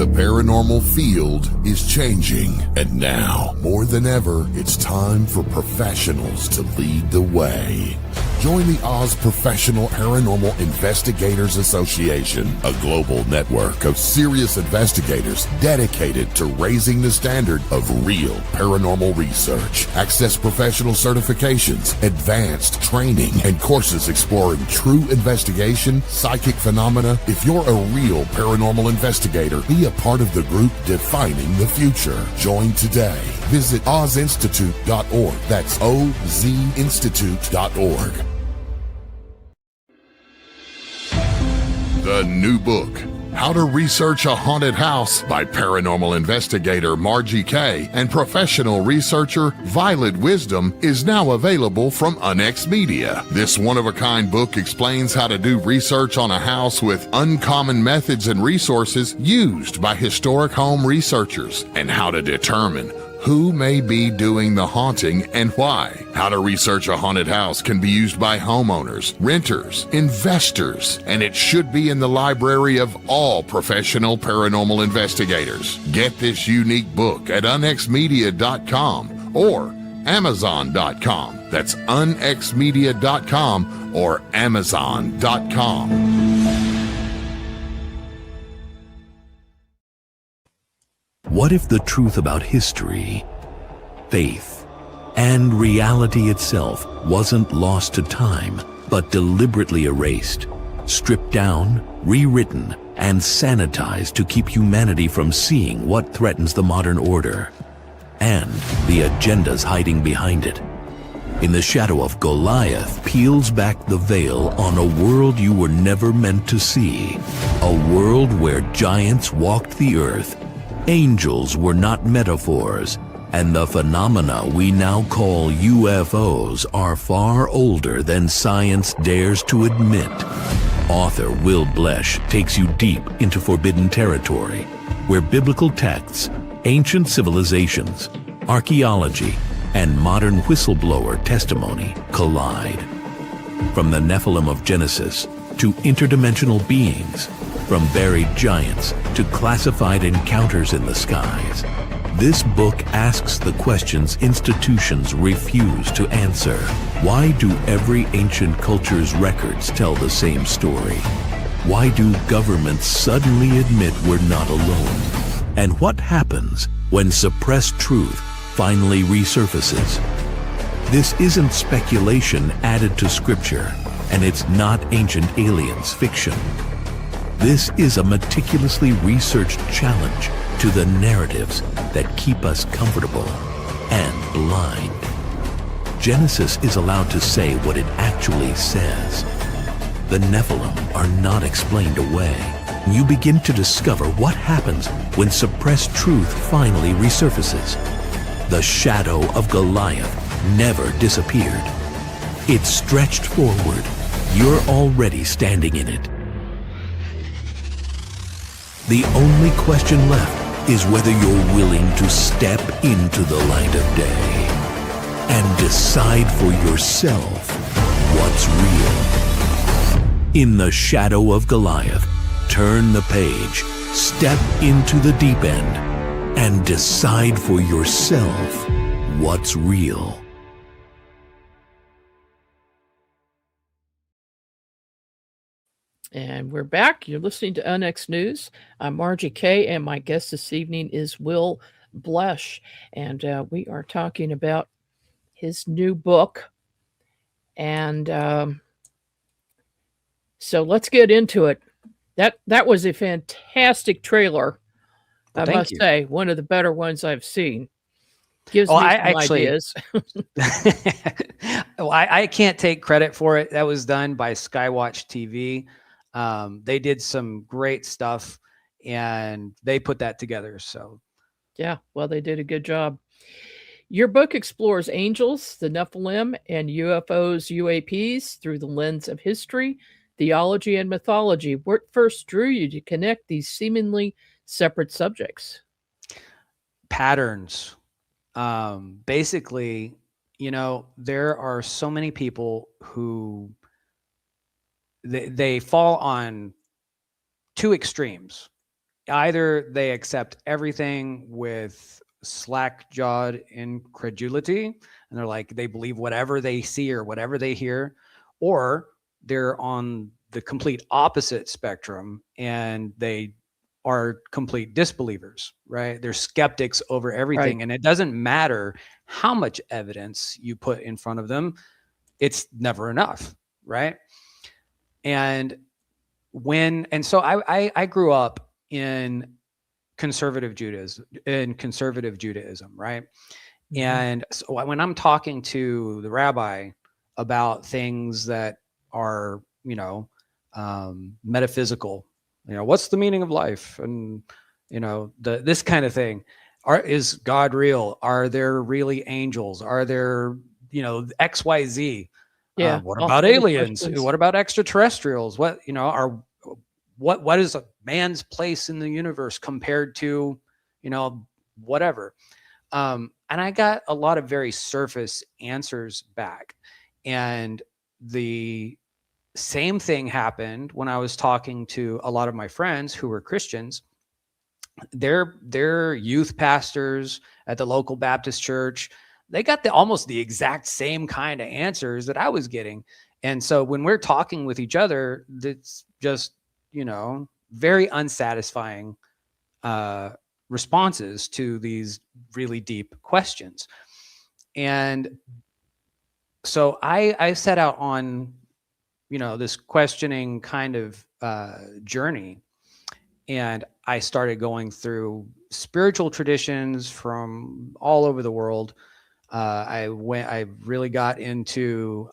The paranormal field is changing, and now, more than ever, it's time for professionals to lead the way. Join the Oz Professional Paranormal Investigators Association, a global network of serious investigators dedicated to raising the standard of real paranormal research. Access professional certifications, advanced training, and courses exploring true investigation, psychic phenomena. If you're a real paranormal investigator, be a part of the group defining the future. Join today. Visit ozinstitute.org. That's ozinstitute.org. The new book, How to Research a Haunted House by paranormal investigator Margie Kay and professional researcher Violet Wisdom, is now available from Unex Media. This one-of-a-kind book explains how to do research on a house with uncommon methods and resources used by historic home researchers, and how to determine who may be doing the haunting and why. How to research a haunted house can be used by homeowners, renters, investors, and it should be in the library of all professional paranormal investigators. Get this unique book at unexmedia.com or amazon.com. That's unexmedia.com or amazon.com. What if the truth about history, faith, and reality itself wasn't lost to time, but deliberately erased, stripped down, rewritten, and sanitized to keep humanity from seeing what threatens the modern order, and the agendas hiding behind it? In the Shadow of Goliath peels back the veil on a world you were never meant to see, a world where giants walked the earth, angels were not metaphors, and the phenomena we now call UFOs are far older than science dares to admit. Author Will Blesch takes you deep into forbidden territory, where biblical texts, ancient civilizations, archeology, and modern whistleblower testimony collide. From the Nephilim of Genesis to interdimensional beings, from buried giants to classified encounters in the skies, this book asks the questions institutions refuse to answer. Why do every ancient culture's records tell the same story? Why do governments suddenly admit we're not alone? And what happens when suppressed truth finally resurfaces? This isn't speculation added to scripture, and it's not ancient aliens fiction. This is a meticulously researched challenge to the narratives that keep us comfortable and blind. Genesis is allowed to say what it actually says. The Nephilim are not explained away. You begin to discover what happens when suppressed truth finally resurfaces. The shadow of Goliath never disappeared. It stretched forward. You're already standing in it. The only question left is whether you're willing to step into the light of day and decide for yourself what's real. In the Shadow of Goliath, turn the page, step into the deep end, and decide for yourself what's real. And we're back. You're listening to Unex News. I'm Margie Kay, and my guest this evening is Will Blesch. And we are talking about his new book. And so let's get into it. That was a fantastic trailer. Well, I must say, one of the better ones I've seen. Gives me some ideas. Well, I can't take credit for it. That was done by Skywatch TV. They did some great stuff, and they put that together. So, yeah, well, they did a good job. Your book explores angels, the Nephilim, and UFOs, UAPs through the lens of history, theology, and mythology. What first drew you to connect these seemingly separate subjects? Patterns. Basically, there are so many people who they fall on two extremes. either they accept everything with slack-jawed incredulity, and they're like, they believe whatever they see or whatever they hear, or they're on the complete opposite spectrum and they are complete disbelievers, right? They're skeptics over everything. Right. And it doesn't matter how much evidence you put in front of them, it's never enough, right? And so I grew up in conservative Judaism, right? Mhm. And so when I'm talking to the rabbi about things that are, metaphysical, what's the meaning of life, and this kind of thing, is God real? Are there really angels? Are there XYZ? Yeah. What all about the aliens? questions. What about extraterrestrials? What is a man's place in the universe compared to whatever? And I got a lot of very surface answers back. And the same thing happened when I was talking to a lot of my friends who were Christians. They're youth pastors at the local Baptist church. They got almost the exact same kind of answers that I was getting. And so when we're talking with each other, it's just, very unsatisfying responses to these really deep questions. And so I set out on, this questioning kind of journey. And I started going through spiritual traditions from all over the world. I really got into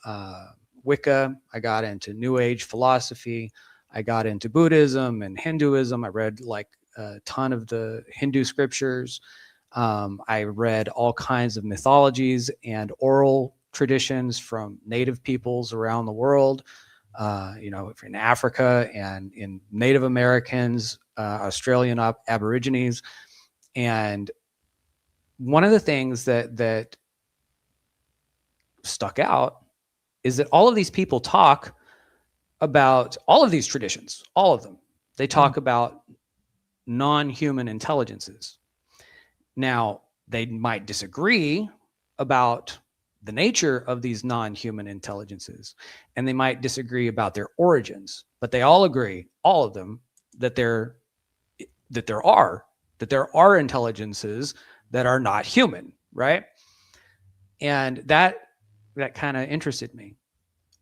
Wicca. I got into New Age philosophy. I got into Buddhism and Hinduism. I read like a ton of the Hindu scriptures. I read all kinds of mythologies and oral traditions from native peoples around the world, in Africa and in Native Americans, Australian Aborigines. And one of the things that stuck out is that all of these people talk about all of these traditions, all of them. They talk about non-human intelligences. Now, they might disagree about the nature of these non-human intelligences, and they might disagree about their origins, but they all agree, all of them, that there are intelligences that are not human, right? And that kind of interested me.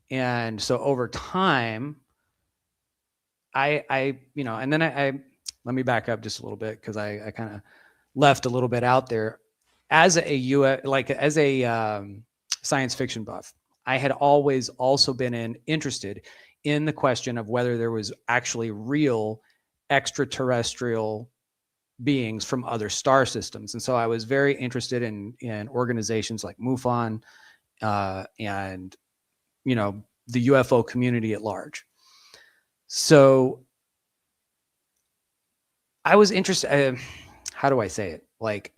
And so over time, I and then I let me back up just a little bit, because I kind of left a little bit out there. As a science fiction buff, I had always also been interested in the question of whether there was actually real extraterrestrial beings from other star systems. And so I was very interested in organizations like MUFON and the UFO community at large. So I was interested, how do I say it? Like,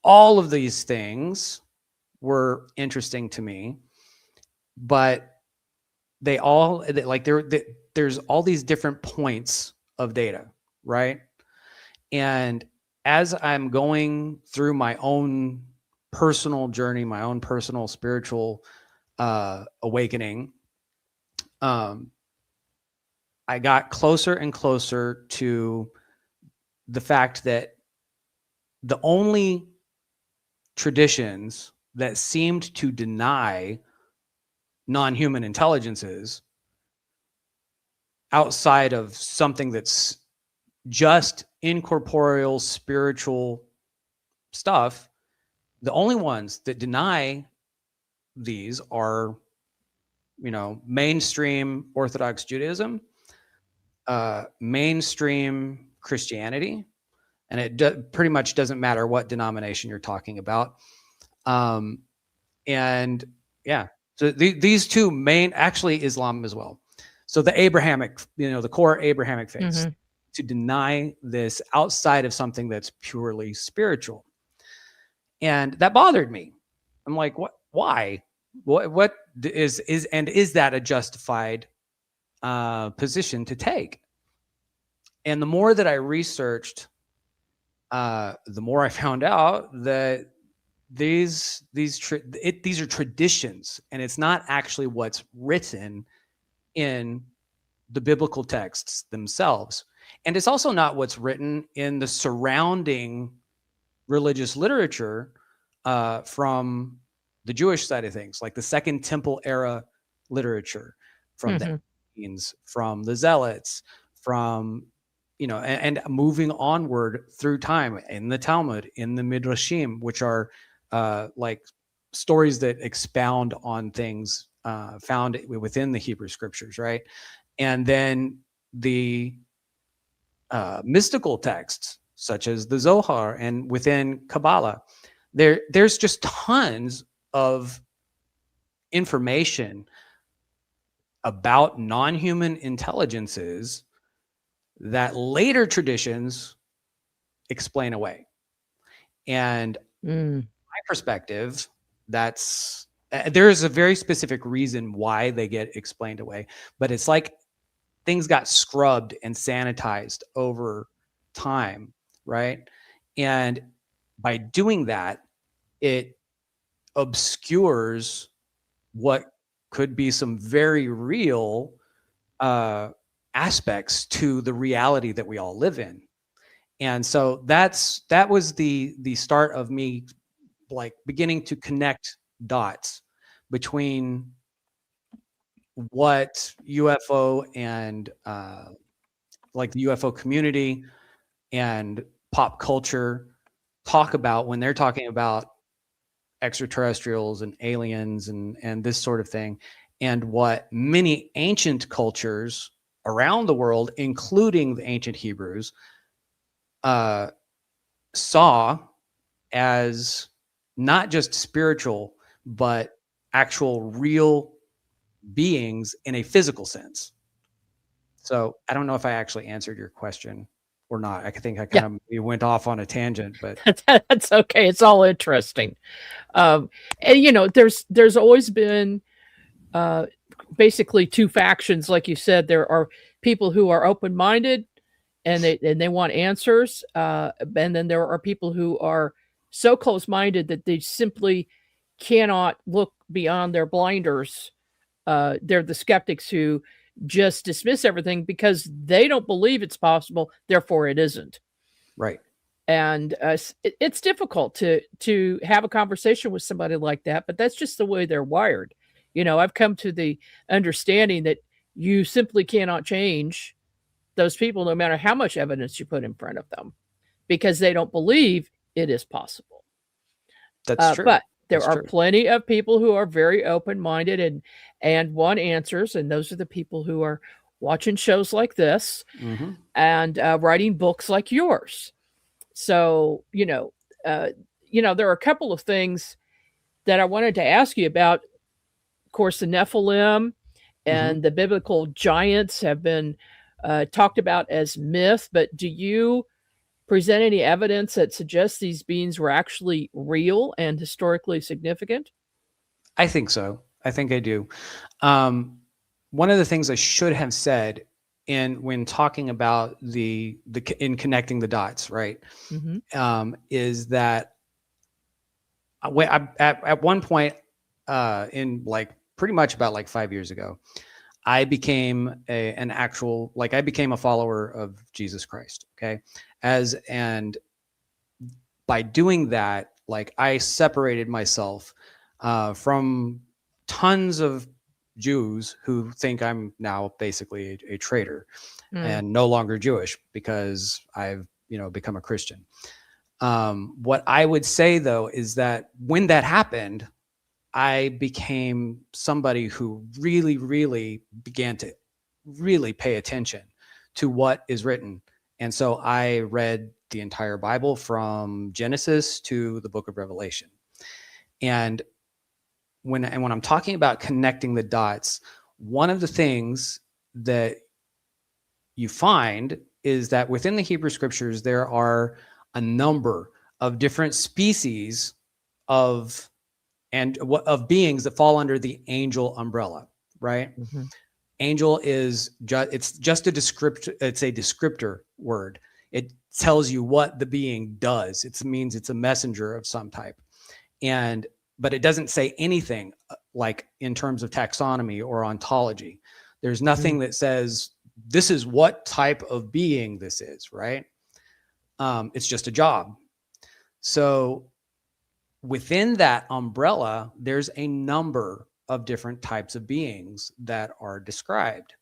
all of these things were interesting to me, but there's all these different points of data, right? And as I'm going through my own personal journey, my own personal spiritual awakening, I got closer and closer to the fact that the only traditions that seemed to deny non-human intelligences outside of something that's just incorporeal spiritual stuff, the only ones that deny these are, mainstream Orthodox Judaism, mainstream Christianity, and it pretty much doesn't matter what denomination you're talking about. And yeah, so these two main, actually Islam as well. So the Abrahamic, the core Abrahamic faiths, to deny this outside of something that's purely spiritual. And that bothered me. I'm like, what, why? What is that a justified position to take? And the more that I researched, the more I found out that these are traditions, and it's not actually what's written in the biblical texts themselves. And it's also not what's written in the surrounding religious literature from the Jewish side of things, like the Second Temple era literature from the Essenes, from the Zealots, from, you know, and moving onward through time in the Talmud, in the Midrashim, which are like stories that expound on things found within the Hebrew scriptures, right? And then the mystical texts, such as the Zohar, and within Kabbalah, there's just tons of information about non-human intelligences that later traditions explain away. And my perspective, that's there is a very specific reason why they get explained away, but it's like things got scrubbed and sanitized over time, right? And by doing that, it obscures what could be some very real aspects to the reality that we all live in. And so that was the start of me like beginning to connect dots between what UFO and like the UFO community and pop culture talk about when they're talking about extraterrestrials and aliens and this sort of thing, and what many ancient cultures around the world, including the ancient Hebrews, saw as not just spiritual, but actual real beings in a physical sense. So I don't know if I actually answered your question or not. I think I kind of went off on a tangent, but that's okay. It's all interesting. And you know, there's always been basically two factions, like you said. There are people who are open-minded and they want answers, and then there are people who are so close-minded that they simply cannot look beyond their blinders. They're the skeptics who just dismiss everything because they don't believe it's possible, therefore it isn't. right. And it's difficult to have a conversation with somebody like that, but that's just the way they're wired. You know, I've come to the understanding that you simply cannot change those people no matter how much evidence you put in front of them, because they don't believe it is possible. That's true. But there That's are true. plenty of people who are very open-minded and want answers, and those are the people who are watching shows like this and writing books like yours. So, you know, there are a couple of things that I wanted to ask you about. Of course, the Nephilim and the biblical giants have been talked about as myth, but do you present any evidence that suggests these beings were actually real and historically significant? I think so. I think I do. One of the things I should have said when talking about in connecting the dots, right, is that at one point in like pretty much about like 5 years ago, I became I became a follower of Jesus Christ. Okay. And by doing that, like I separated myself from tons of Jews who think I'm now basically a traitor and no longer Jewish because I've, become a Christian. What I would say though, is that when that happened, I became somebody who really, really began to really pay attention to what is written. And so I read the entire Bible from Genesis to the book of Revelation. And when I'm talking about connecting the dots, one of the things that you find is that within the Hebrew scriptures, there are a number of different species of beings that fall under the angel umbrella, right? Angel is it's just a descriptor word. It tells you what the being does. It means it's a messenger of some type. But it doesn't say anything like in terms of taxonomy or ontology. There's nothing that says this is what type of being this is, right? It's just a job. So within that umbrella, there's a number of different types of beings that are described.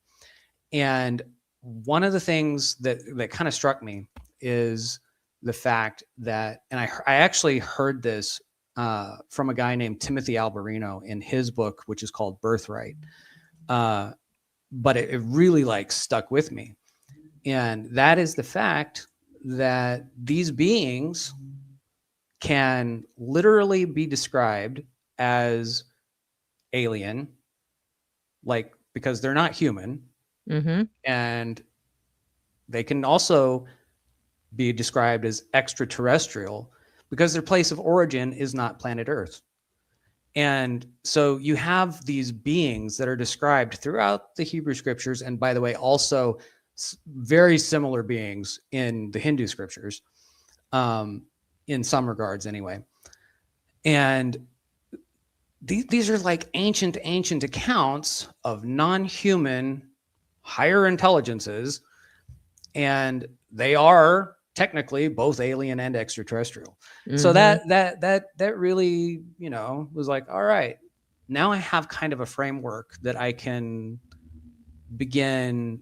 And one of the things that kind of struck me is the fact that, and I actually heard this from a guy named Timothy Alberino in his book, which is called Birthright. But it really like stuck with me. And that is the fact that these beings can literally be described as alien, like, because they're not human. And they can also be described as extraterrestrial because their place of origin is not planet Earth. And so you have these beings that are described throughout the Hebrew scriptures. And by the way, also very similar beings in the Hindu scriptures, in some regards anyway. And these are like ancient accounts of non-human higher intelligences. And they are technically both alien and extraterrestrial. So that really, was like, all right, now I have kind of a framework that I can begin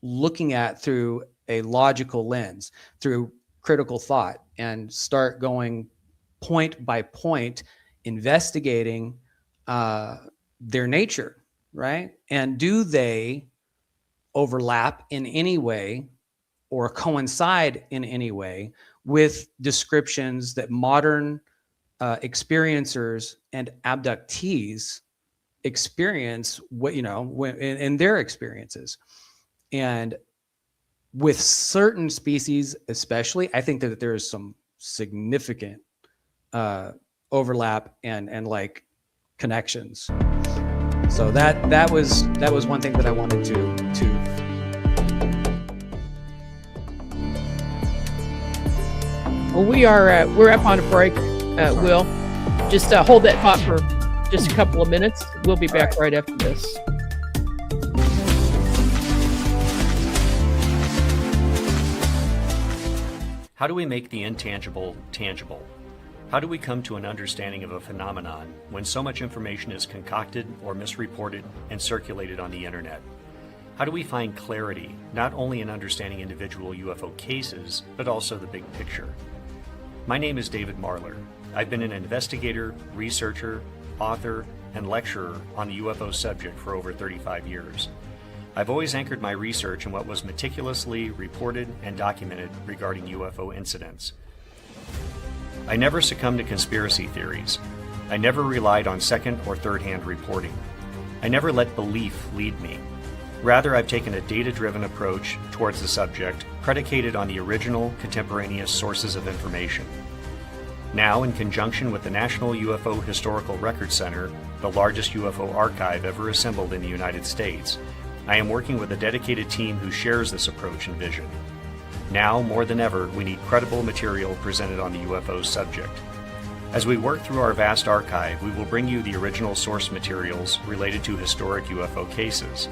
looking at through a logical lens, through critical thought, and start going point by point, investigating their nature, right? And do they overlap in any way or coincide in any way with descriptions that modern experiencers and abductees experience, in their experiences. And with certain species especially, I think that there is some significant overlap and like connections. So that was one thing that I wanted to Well, we're up on a break, Will. Just hold that thought for just a couple of minutes. We'll be back right after this. How do we make the intangible tangible? How do we come to an understanding of a phenomenon when so much information is concocted or misreported and circulated on the internet? How do we find clarity, not only in understanding individual UFO cases, but also the big picture? My name is David Marler. I've been an investigator, researcher, author, and lecturer on the UFO subject for over 35 years. I've always anchored my research in what was meticulously reported and documented regarding UFO incidents. I never succumbed to conspiracy theories. I never relied on second or third-hand reporting. I never let belief lead me. Rather, I've taken a data-driven approach towards the subject, predicated on the original, contemporaneous sources of information. Now, in conjunction with the National UFO Historical Record Center, the largest UFO archive ever assembled in the United States, I am working with a dedicated team who shares this approach and vision. Now, more than ever, we need credible material presented on the UFO subject. As we work through our vast archive, we will bring you the original source materials related to historic UFO cases.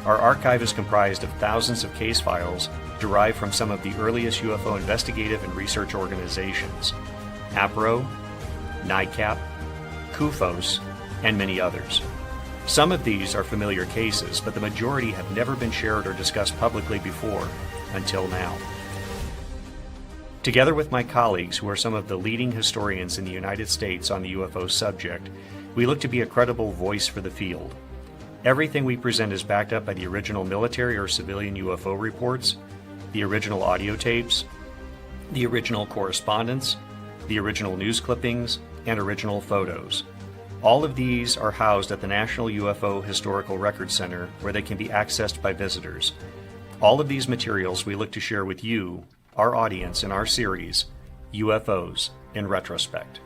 Our archive is comprised of thousands of case files derived from some of the earliest UFO investigative and research organizations, APRO, NICAP, CUFOS, and many others. Some of these are familiar cases, but the majority have never been shared or discussed publicly before, until now. Together with my colleagues, who are some of the leading historians in the United States on the UFO subject, we look to be a credible voice for the field. Everything we present is backed up by the original military or civilian UFO reports, the original audio tapes, the original correspondence, the original news clippings, and original photos. All of these are housed at the National UFO Historical Record Center, where they can be accessed by visitors. All of these materials we look to share with you, our audience, in our series, UFOs in Retrospect.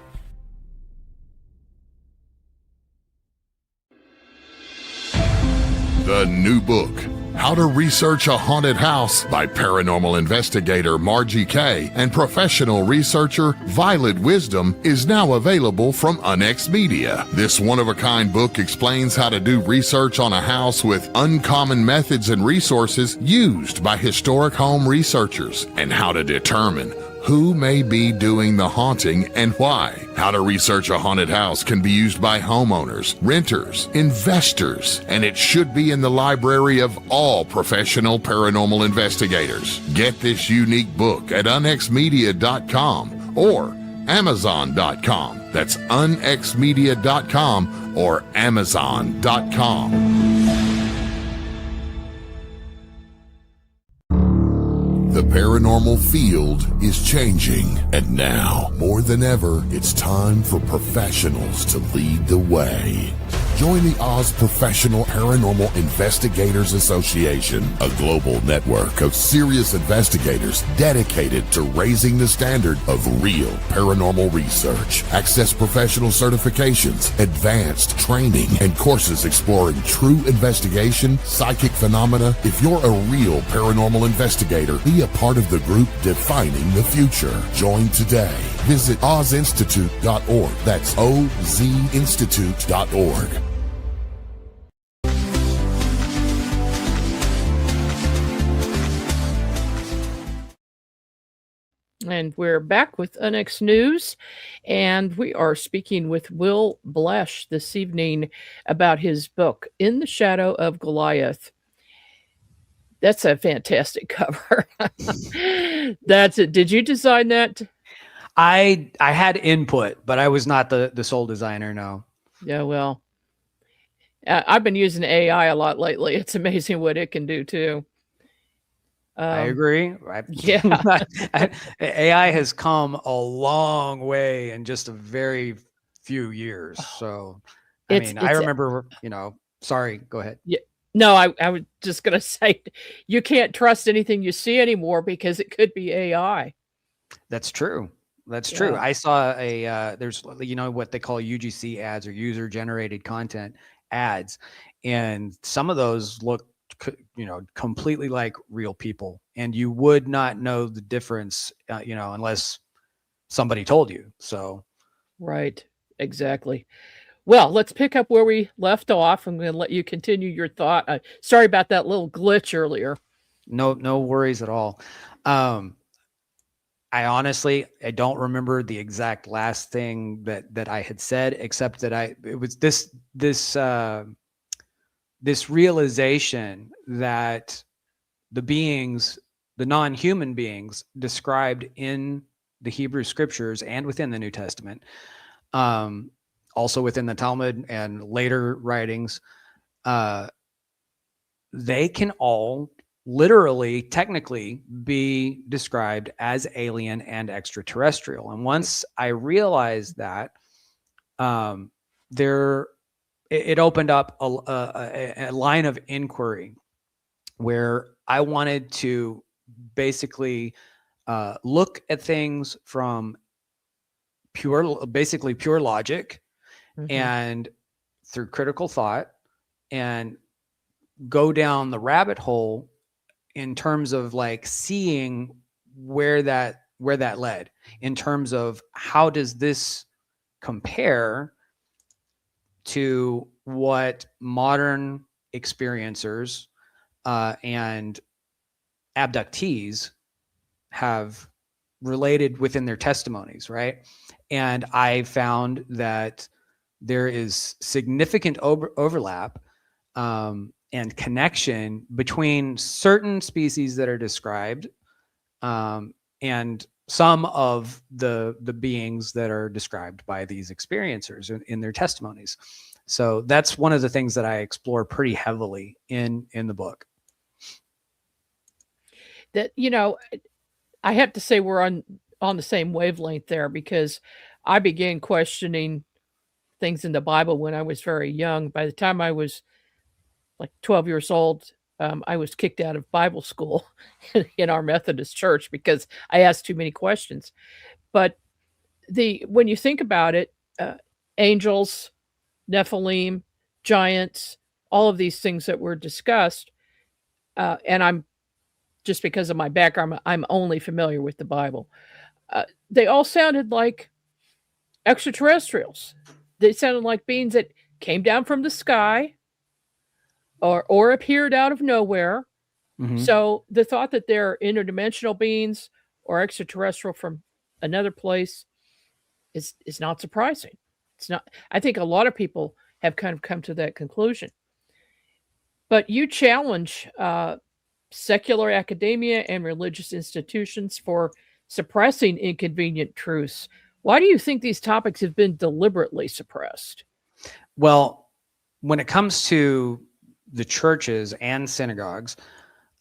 The new book, How to Research a Haunted House by paranormal investigator Margie Kay and professional researcher Violet Wisdom, is now available from Unex Media. This one-of-a-kind book explains how to do research on a house with uncommon methods and resources used by historic home researchers, and how to determine who may be doing the haunting and why. How to Research a Haunted House can be used by homeowners, renters, investors, and it should be in the library of all professional paranormal investigators. Get this unique book at unexmedia.com or amazon.com. That's unexmedia.com or amazon.com. The paranormal field is changing, and now, more than ever, it's time for professionals to lead the way. Join the Oz Professional Paranormal Investigators Association, a global network of serious investigators dedicated to raising the standard of real paranormal research. Access professional certifications, advanced training, and courses exploring true investigation, psychic phenomena. If you're a real paranormal investigator, be a part of the group defining the future. Join today. Visit ozinstitute.org. That's ozinstitute.org. And we're back with Unex News, and we are speaking with Will Blesch this evening about his book, In the Shadow of Goliath. That's a fantastic cover. That's it. Did you design that? I had input, but I was not the sole designer, no. Yeah, well, I've been using AI a lot lately. It's amazing what it can do, too. I agree. Yeah. AI has come a long way in just a very few years. So, I remember, sorry, go ahead. Yeah. No, I was just going to say, you can't trust anything you see anymore because it could be AI. That's true. That's true. I saw there's, what they call UGC ads, or user generated content ads. And some of those look, completely like real people, and you would not know the difference, unless somebody told you. So, right. Exactly. Well, let's pick up where we left off. I'm going to let you continue your thought. Sorry about that little glitch earlier. No worries at all. I honestly don't remember the exact last thing that I had said, except that it was this realization that the non-human beings described in the Hebrew scriptures and within the New Testament, also within the Talmud and later writings, they can all literally, technically be described as alien and extraterrestrial. And once I realized that, it opened up a line of inquiry where I wanted to basically look at things from pure logic, and through critical thought, and go down the rabbit hole in terms of seeing where that led, in terms of how does this compare to what modern experiencers and abductees have related within their testimonies, right? And I found that there is significant overlap and connection between certain species that are described and some of the beings that are described by these experiencers in their testimonies. So that's one of the things that I explore pretty heavily in the book. That, I have to say we're on the same wavelength there, because I began questioning things in the Bible when I was very young. By the time I was 12 years old, I was kicked out of Bible school in our Methodist church because I asked too many questions. But when you think about it, angels, Nephilim, giants, all of these things that were discussed, and I'm just because of my background, I'm only familiar with the Bible. They all sounded like extraterrestrials. They sounded like beings that came down from the sky or appeared out of nowhere. Mhm. So the thought that they're interdimensional beings or extraterrestrial from another place is not surprising. It's not. I think a lot of people have kind of come to that conclusion. But you challenge secular academia and religious institutions for suppressing inconvenient truths. Why do you think these topics have been deliberately suppressed? Well, when it comes to the churches and synagogues,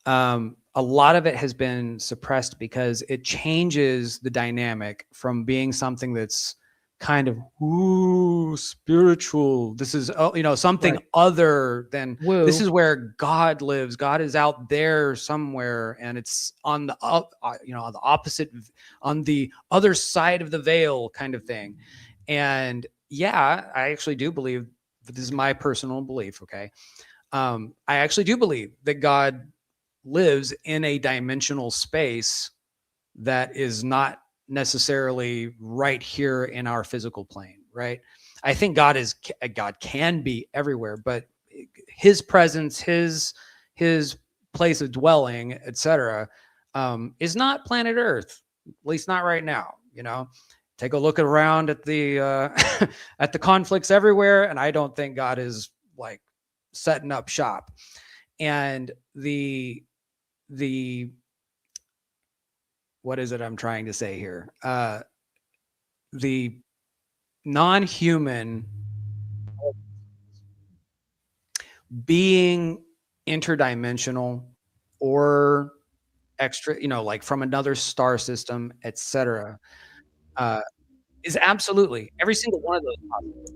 a lot of it has been suppressed because it changes the dynamic from being something that's kind of spiritual. This is something Right. other than Woo. this is where God lives. God is out there somewhere, and it's on the on the opposite, on the other side of the veil, kind of thing. And yeah, I actually do believe. This is my personal belief. Okay, I actually do believe that God lives in a dimensional space that is not necessarily right here in our physical plane, right? I think God can be everywhere, but his presence, his place of dwelling, etc., is not planet Earth, at least not right now. Take a look around at the at the conflicts everywhere, and I don't think God is like setting up shop. And the what is it I'm trying to say here? The non-human being interdimensional or extra, like from another star system, etc., is absolutely every single one of those possibilities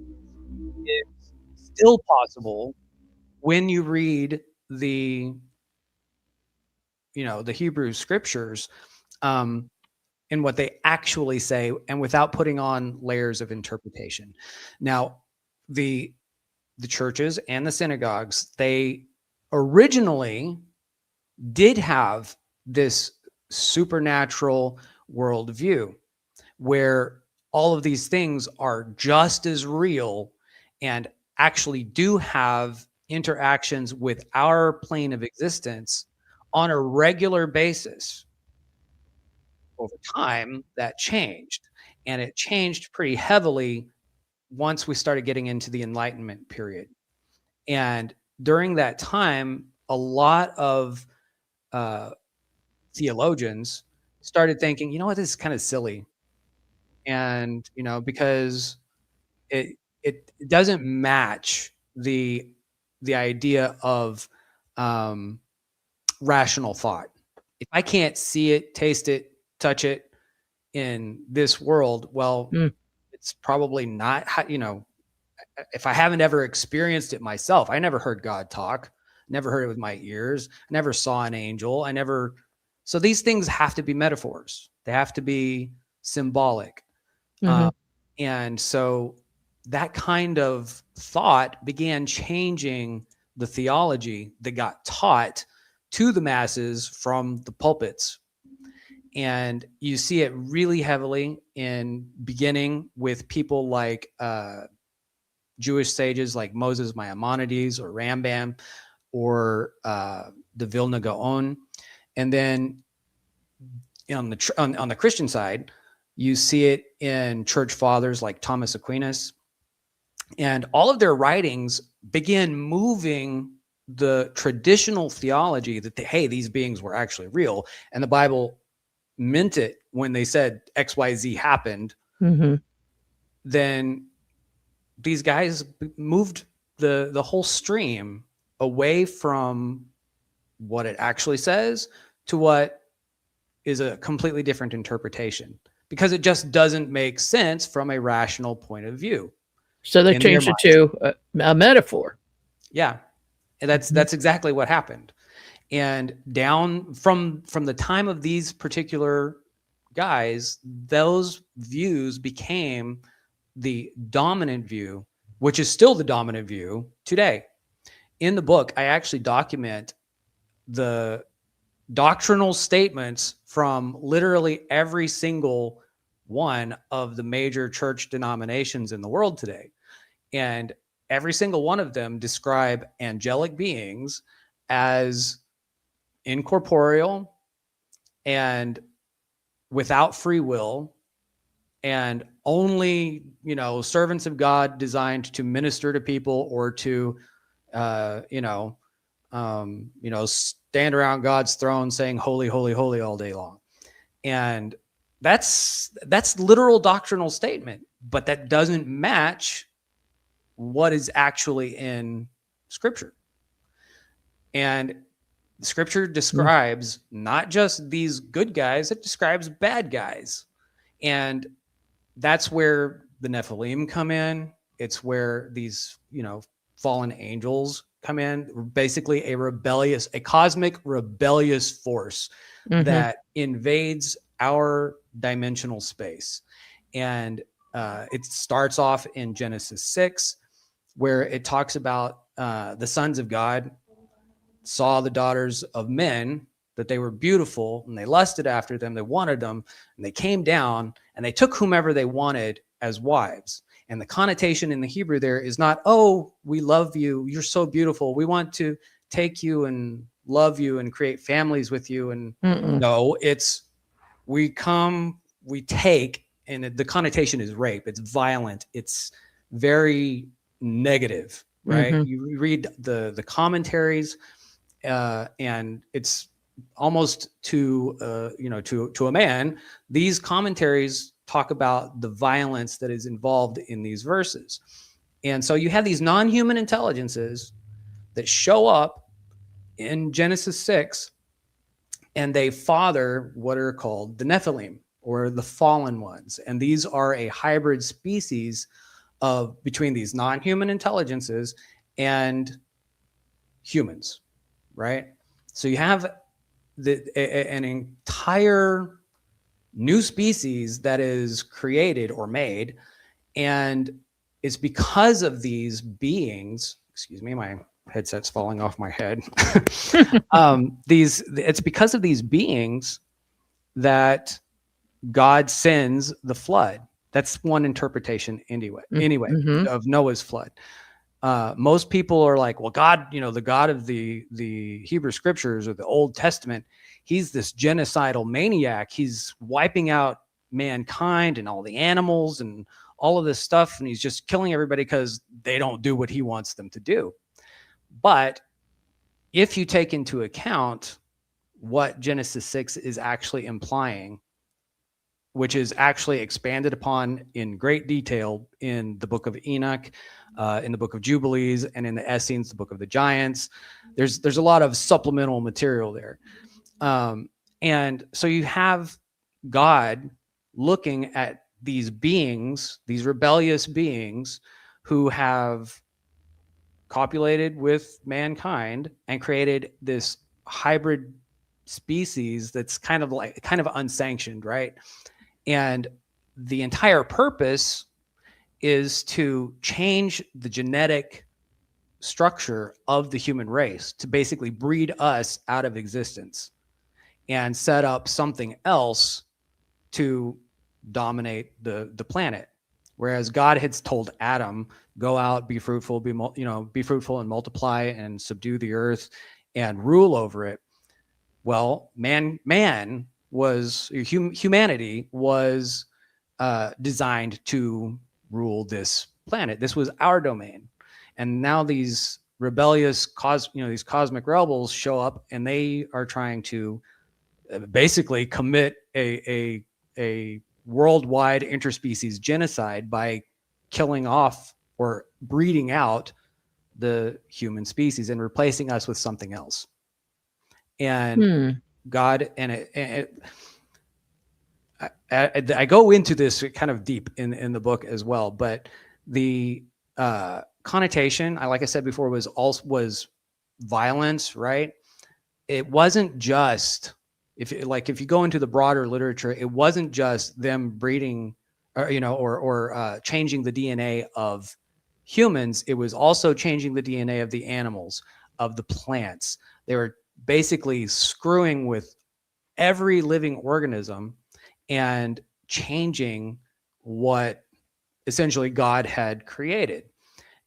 is still possible when you read the the Hebrew scriptures, and what they actually say, and without putting on layers of interpretation. Now, the churches and the synagogues, they originally did have this supernatural worldview where all of these things are just as real and actually do have interactions with our plane of existence on a regular basis. Over time, that changed, and it changed pretty heavily once we started getting into the Enlightenment period. And during that time, a lot of theologians started thinking, you know what, this is kind of silly. And, because it doesn't match the idea of rational thought. If I can't see it, taste it, touch it in this world, well, it's probably not, if I haven't ever experienced it myself. I never heard God talk, never heard it with my ears, never saw an angel. So these things have to be metaphors. They have to be symbolic. And so that kind of thought began changing the theology that got taught to the masses from the pulpits. And you see it really heavily in beginning with people like Jewish sages like Moses Maimonides or Rambam or the Vilna Gaon. And then on the Christian side, you see it in church fathers like Thomas Aquinas. And all of their writings begin moving the traditional theology that, hey, these beings were actually real. And the Bible meant it when they said XYZ happened. Then these guys moved the whole stream away from what it actually says to what is a completely different interpretation, because it just doesn't make sense from a rational point of view. So they changed it to a metaphor. Yeah. And that's exactly what happened. And down from the time of these particular guys, those views became the dominant view, which is still the dominant view today. in the book, I actually document the doctrinal statements from literally every single one of the major church denominations in the world today. And every single one of them describe angelic beings as incorporeal and without free will, and only, servants of God designed to minister to people or to, stand around God's throne saying holy, holy, holy all day long. And that's literal doctrinal statement, but that doesn't match what is actually in Scripture. And Scripture describes not just these good guys, it describes bad guys. And that's where the Nephilim come in. It's where these, fallen angels come in. Basically a cosmic rebellious force that invades our dimensional space. And it starts off in Genesis 6, where it talks about the sons of God saw the daughters of men, that they were beautiful, and they lusted after them, they wanted them, and they came down and they took whomever they wanted as wives. And the connotation in the Hebrew there is not, oh, we love you, you're so beautiful, we want to take you and love you and create families with you. And no, it's we take, and the connotation is rape. It's violent. It's very negative, right? You read the commentaries, and it's almost to a man. These commentaries talk about the violence that is involved in these verses. And so you have these non-human intelligences that show up in Genesis 6, and they father what are called the Nephilim, or the fallen ones. And these are a hybrid species between these non-human intelligences and humans, right? So you have an entire new species that is created or made, and it's because of these beings. Excuse me, my headset's falling off my head. It's because of these beings that God sends the flood. That's one interpretation anyway, of Noah's flood. Most people are like, well, God, the God of the Hebrew scriptures or the Old Testament, he's this genocidal maniac. He's wiping out mankind and all the animals and all of this stuff, and he's just killing everybody because they don't do what he wants them to do. But if you take into account what Genesis 6 is actually implying, which is actually expanded upon in great detail in the book of Enoch, in the book of Jubilees, and in the Essenes, the book of the Giants. There's a lot of supplemental material there. And so you have God looking at these beings, these rebellious beings who have copulated with mankind and created this hybrid species that's kind of unsanctioned, right? And the entire purpose is to change the genetic structure of the human race, to basically breed us out of existence and set up something else to dominate the planet. Whereas God had told Adam, go out, be fruitful, be fruitful and multiply and subdue the earth and rule over it. Well, humanity was designed to rule this planet. This was our domain. And now these rebellious these cosmic rebels show up, and they are trying to basically commit a worldwide interspecies genocide by killing off or breeding out the human species and replacing us with something else. And God, I go into this kind of deep in the book as well, but the connotation, like I said before, was violence, right? It wasn't just, if you go into the broader literature, it wasn't just them breeding or changing the DNA of humans, it was also changing the DNA of the animals, of the plants. They were basically screwing with every living organism and changing what essentially God had created.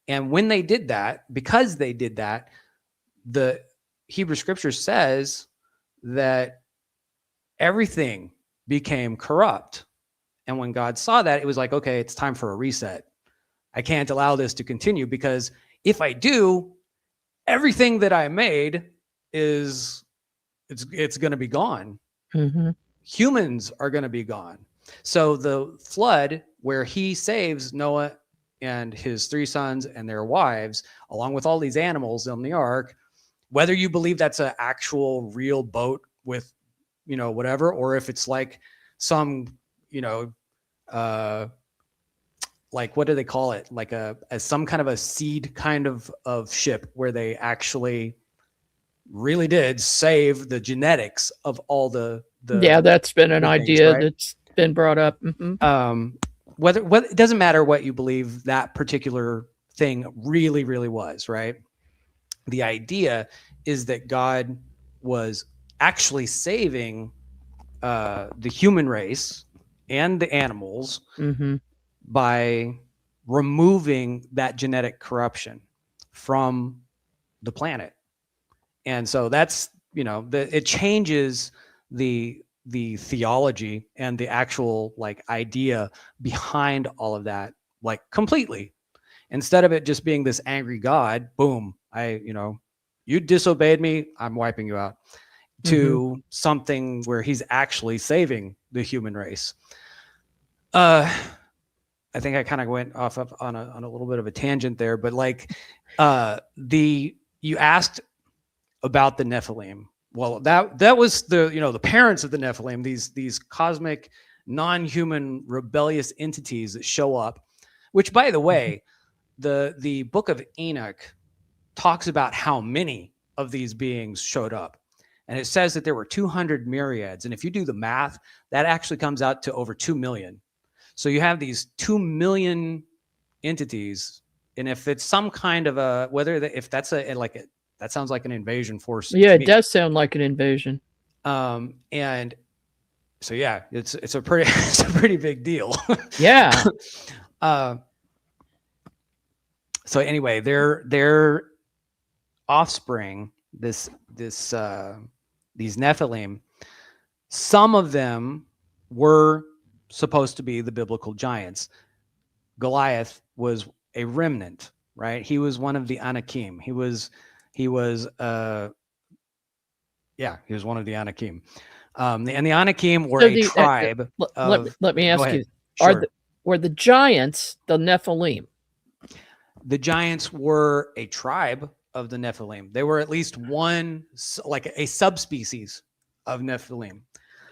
And when they did that, because they did that, the Hebrew scripture says that everything became corrupt. And when God saw that, it was like, okay, it's time for a reset. I can't allow this to continue, because if I do, everything that I made it's going to be gone. Mm-hmm. Humans are going to be gone. So the flood, where he saves Noah and his 3 sons and their wives, along with all these animals on the ark, whether you believe that's an actual real boat with, whatever, or if it's like some, like, what do they call it? Like some kind of a seed kind of ship, where they actually really did save the genetics of all the Yeah, that's been an things, idea right? that's been brought up. Mm-hmm. Whether it doesn't matter what you believe that particular thing really, really was, right? The idea is that God was actually saving the human race and the animals Mm-hmm. by removing that genetic corruption from the planet. And so that's, it changes the theology and the actual like idea behind all of that, like completely. Instead of it just being this angry God, boom, you disobeyed me, I'm wiping you out, to something where he's actually saving the human race. I think I kind of went off on a little bit of a tangent there, but like you asked about the Nephilim. Well, that was the parents of the Nephilim, these cosmic, non-human, rebellious entities that show up. Which, by the way, the book of Enoch talks about how many of these beings showed up, and it says that there were 200 myriads. And if you do the math, that actually comes out to over 2 million. So you have these 2 million entities, and if it's some kind of if that's that sounds like an invasion force. Yeah, to it me. does sound like an invasion. And so yeah, it's a pretty big deal. Yeah. So anyway, their offspring, these Nephilim, some of them were supposed to be the biblical giants. Goliath was a remnant, right? He was one of the Anakim. He was one of the Anakim. And the Anakim were a tribe. Let me ask you: Sure. Were the giants the Nephilim? The giants were a tribe of the Nephilim. They were at least one, like a subspecies of Nephilim.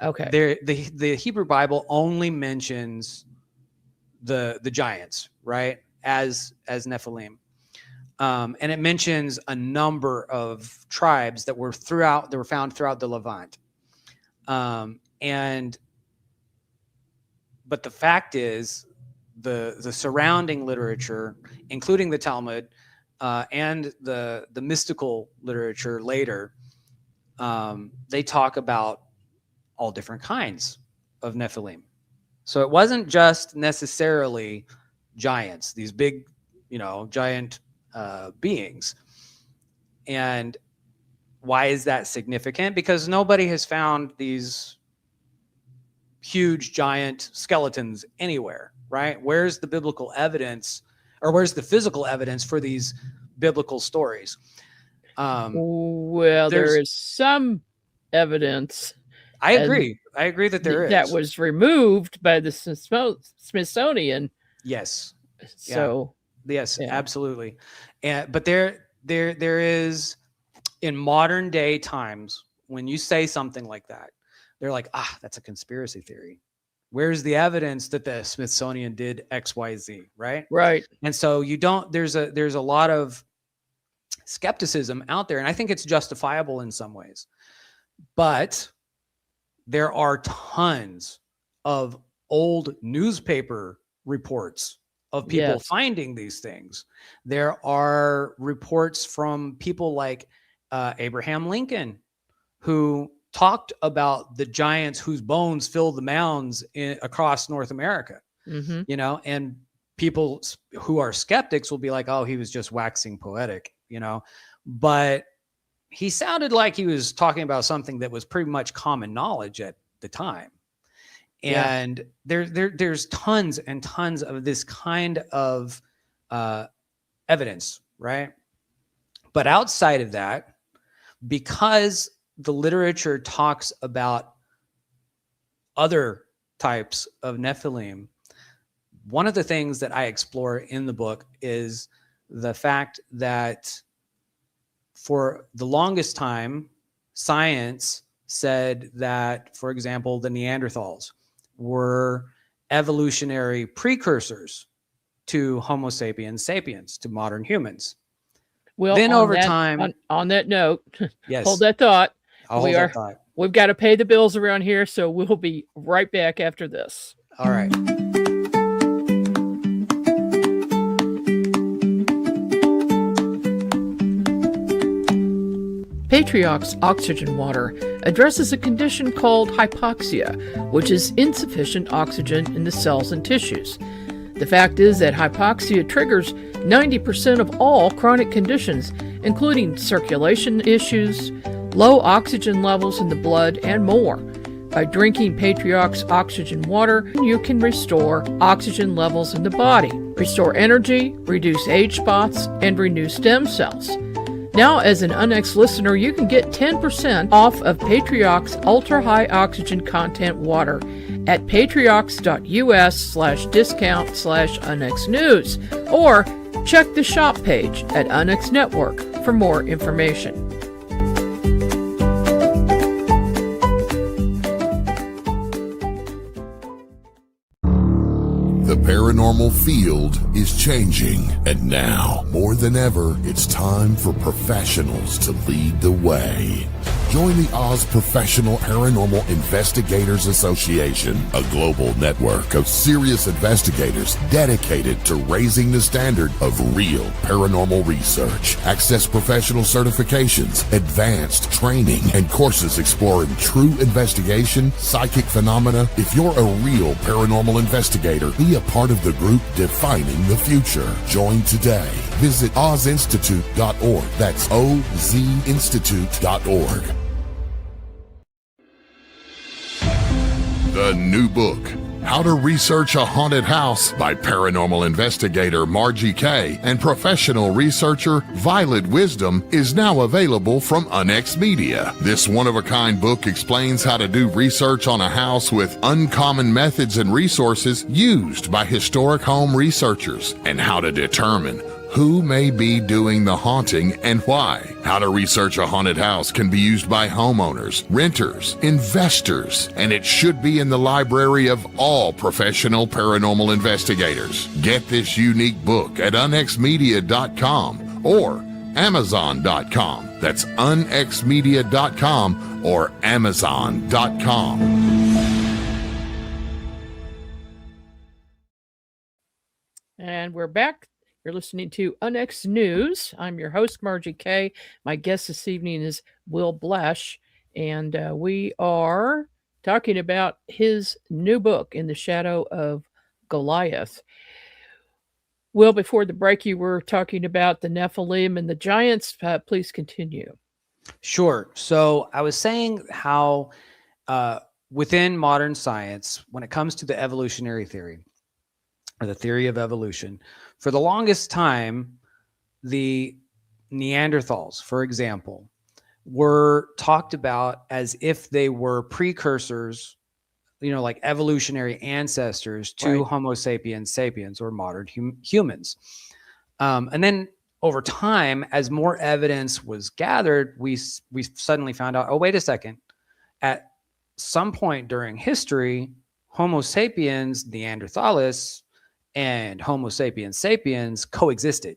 Okay. The Hebrew Bible only mentions the giants, right, as Nephilim, and it mentions a number of tribes that were found throughout the Levant, but the fact is, the surrounding literature, including the Talmud and the mystical literature later, they talk about all different kinds of Nephilim. So it wasn't just necessarily giants, these big, giant beings. And why is that significant? Because nobody has found these huge giant skeletons anywhere, right? Where's the biblical evidence, or where's the physical evidence for these biblical stories? Well, there is some evidence. I agree that there is. That was removed by the Smithsonian. Yes. So yes, absolutely. But there is, in modern day times, when you say something like that, they're like, that's a conspiracy theory. Where's the evidence that the Smithsonian did X, Y, Z, right? Right. And so there's a lot of skepticism out there, and I think it's justifiable in some ways. But there are tons of old newspaper reports of people Yes. finding these things. There are reports from people like Abraham Lincoln, who talked about the giants whose bones fill the mounds across North America, Mm-hmm. you know, and people who are skeptics will be like, oh, he was just waxing poetic, you know, but he sounded like he was talking about something that was pretty much common knowledge at the time. And there's tons and tons of this kind of evidence, right? But outside of that, because the literature talks about other types of Nephilim, one of the things that I explore in the book is the fact that for the longest time, science said that, for example, the Neanderthals were evolutionary precursors to Homo sapiens sapiens, to modern humans. Well, then on over that, time, on that note, yes, hold that thought. I'll hold that thought. We've got to pay the bills around here, so we'll be right back after this. All right. Patriarch's oxygen water addresses a condition called hypoxia, which is insufficient oxygen in the cells and tissues. The fact is that hypoxia triggers 90% of all chronic conditions, including circulation issues, low oxygen levels in the blood, and more. By drinking Patriarch's oxygen water, you can restore oxygen levels in the body, restore energy, reduce age spots, and renew stem cells. Now, as an UNX listener, you can get 10% off of Patriarch's ultra-high oxygen content water at patriarchs.us/discount/UNXnews, or check the shop page at UNX Network for more information. The paranormal field is changing, and now, more than ever, it's time for professionals to lead the way. Join the Oz Professional Paranormal Investigators Association, a global network of serious investigators dedicated to raising the standard of real paranormal research. Access professional certifications, advanced training, and courses exploring true investigation, psychic phenomena. If you're a real paranormal investigator, be a part of the group defining the future. Join today. Visit ozinstitute.org. That's ozinstitute.org. The new book, How to Research a Haunted House by paranormal investigator Margie Kay and professional researcher Violet Wisdom, is now available from UNX Media. This one-of-a-kind book explains how to do research on a house with uncommon methods and resources used by historic home researchers, and how to determine who may be doing the haunting and why. How to Research a Haunted House can be used by homeowners, renters, investors, and it should be in the library of all professional paranormal investigators. Get this unique book at unxmedia.com or amazon.com. That's unxmedia.com or amazon.com. And we're back. You're listening to UNX News. I'm your host, Margie Kay. My guest this evening is Will Blesch, and we are talking about his new book, In the Shadow of Goliath. Will, before the break, you were talking about the Nephilim and the giants. Please continue. Sure. So I was saying how within modern science, when it comes to the evolutionary theory, or the theory of evolution, for the longest time, the Neanderthals, for example, were talked about as if they were precursors, you know, like evolutionary ancestors to Right. Homo sapiens sapiens, or modern humans. And then over time, as more evidence was gathered, we suddenly found out, oh, wait a second. At some point during history, Homo sapiens, Neanderthalis, and Homo sapiens sapiens coexisted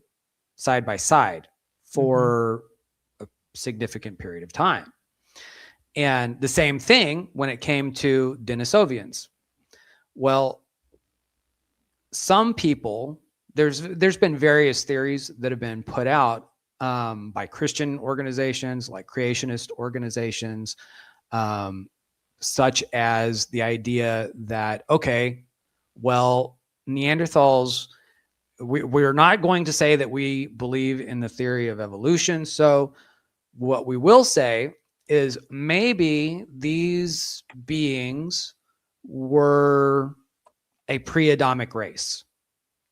side by side for a significant period of time. And the same thing when it came to Denisovians. Well, some people there's been various theories that have been put out by Christian organizations, like creationist organizations, such as the idea that, okay, well, Neanderthals, we're not going to say that we believe in the theory of evolution. So what we will say is maybe these beings were a pre-Adamic race.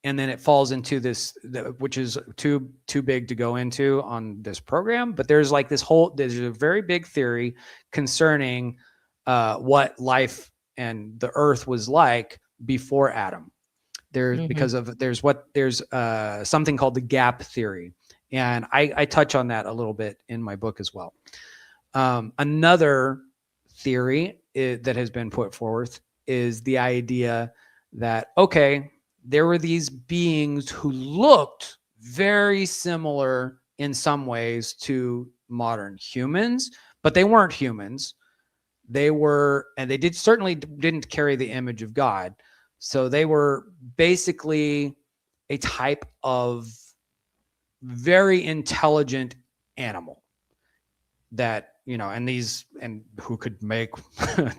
And then it falls into this, which is too big to go into on this program. But there's like there's a very big theory concerning what life and the earth was like before Adam. Because of there's something called the gap theory. And I touch on that a little bit in my book as well. Another theory that has been put forth is the idea that, okay, there were these beings who looked very similar in some ways to modern humans, but they weren't humans. They certainly didn't carry the image of God. So they were basically a type of very intelligent animal that, and who could make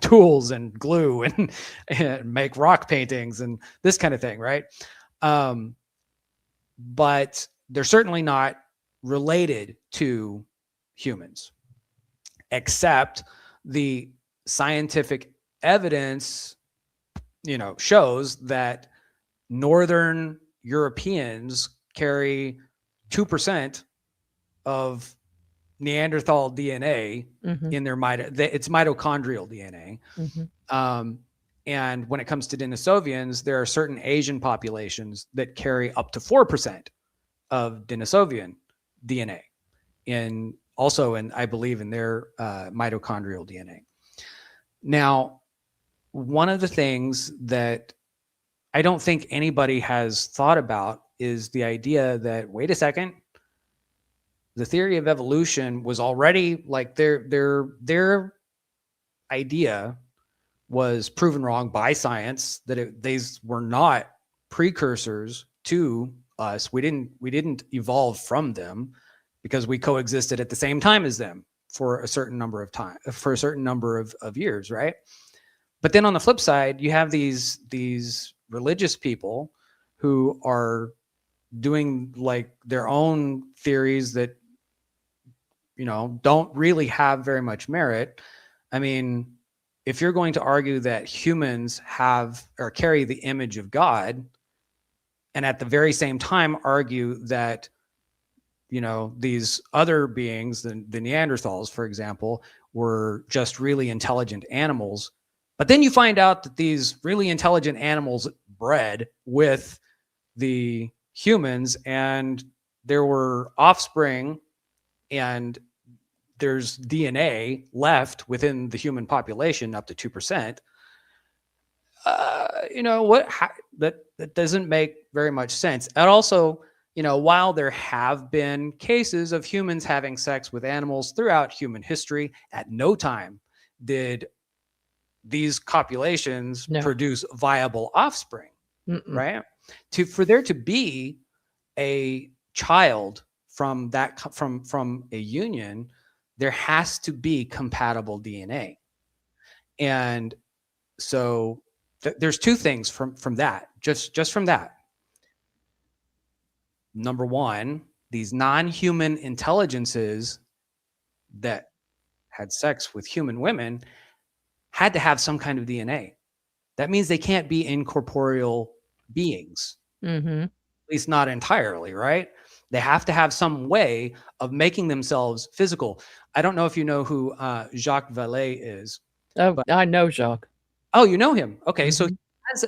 tools and glue and make rock paintings and this kind of thing, right? But they're certainly not related to humans, except the scientific evidence, shows that Northern Europeans carry 2% of Neanderthal DNA in their it's mitochondrial DNA. And when it comes to Denisovians, there are certain Asian populations that carry up to 4% of Denisovian DNA, I believe, in their mitochondrial DNA. Now, one of the things that I don't think anybody has thought about is the idea that, wait a second, the theory of evolution was already like their idea was proven wrong by science, that these were not precursors to us. We didn't evolve from them because we coexisted at the same time as them for a certain number of years, right? But then on the flip side, you have these religious people who are doing like their own theories that don't really have very much merit. I mean, if you're going to argue that humans have or carry the image of God, and at the very same time argue that these other beings, the Neanderthals, for example, were just really intelligent animals, but then you find out that these really intelligent animals bred with the humans and there were offspring and there's DNA left within the human population up to 2%. That doesn't make very much sense. And also, while there have been cases of humans having sex with animals throughout human history, at no time did these copulations produce viable offspring, right? For there to be a child from a union, there has to be compatible DNA. And so there's two things from that, just from that. Number one, these non-human intelligences that had sex with human women had to have some kind of DNA. That means they can't be incorporeal beings, at least not entirely, right? They have to have some way of making themselves physical. I don't know if you know who Jacques Vallée is. Oh, I know Jacques. Oh, you know him. Okay, so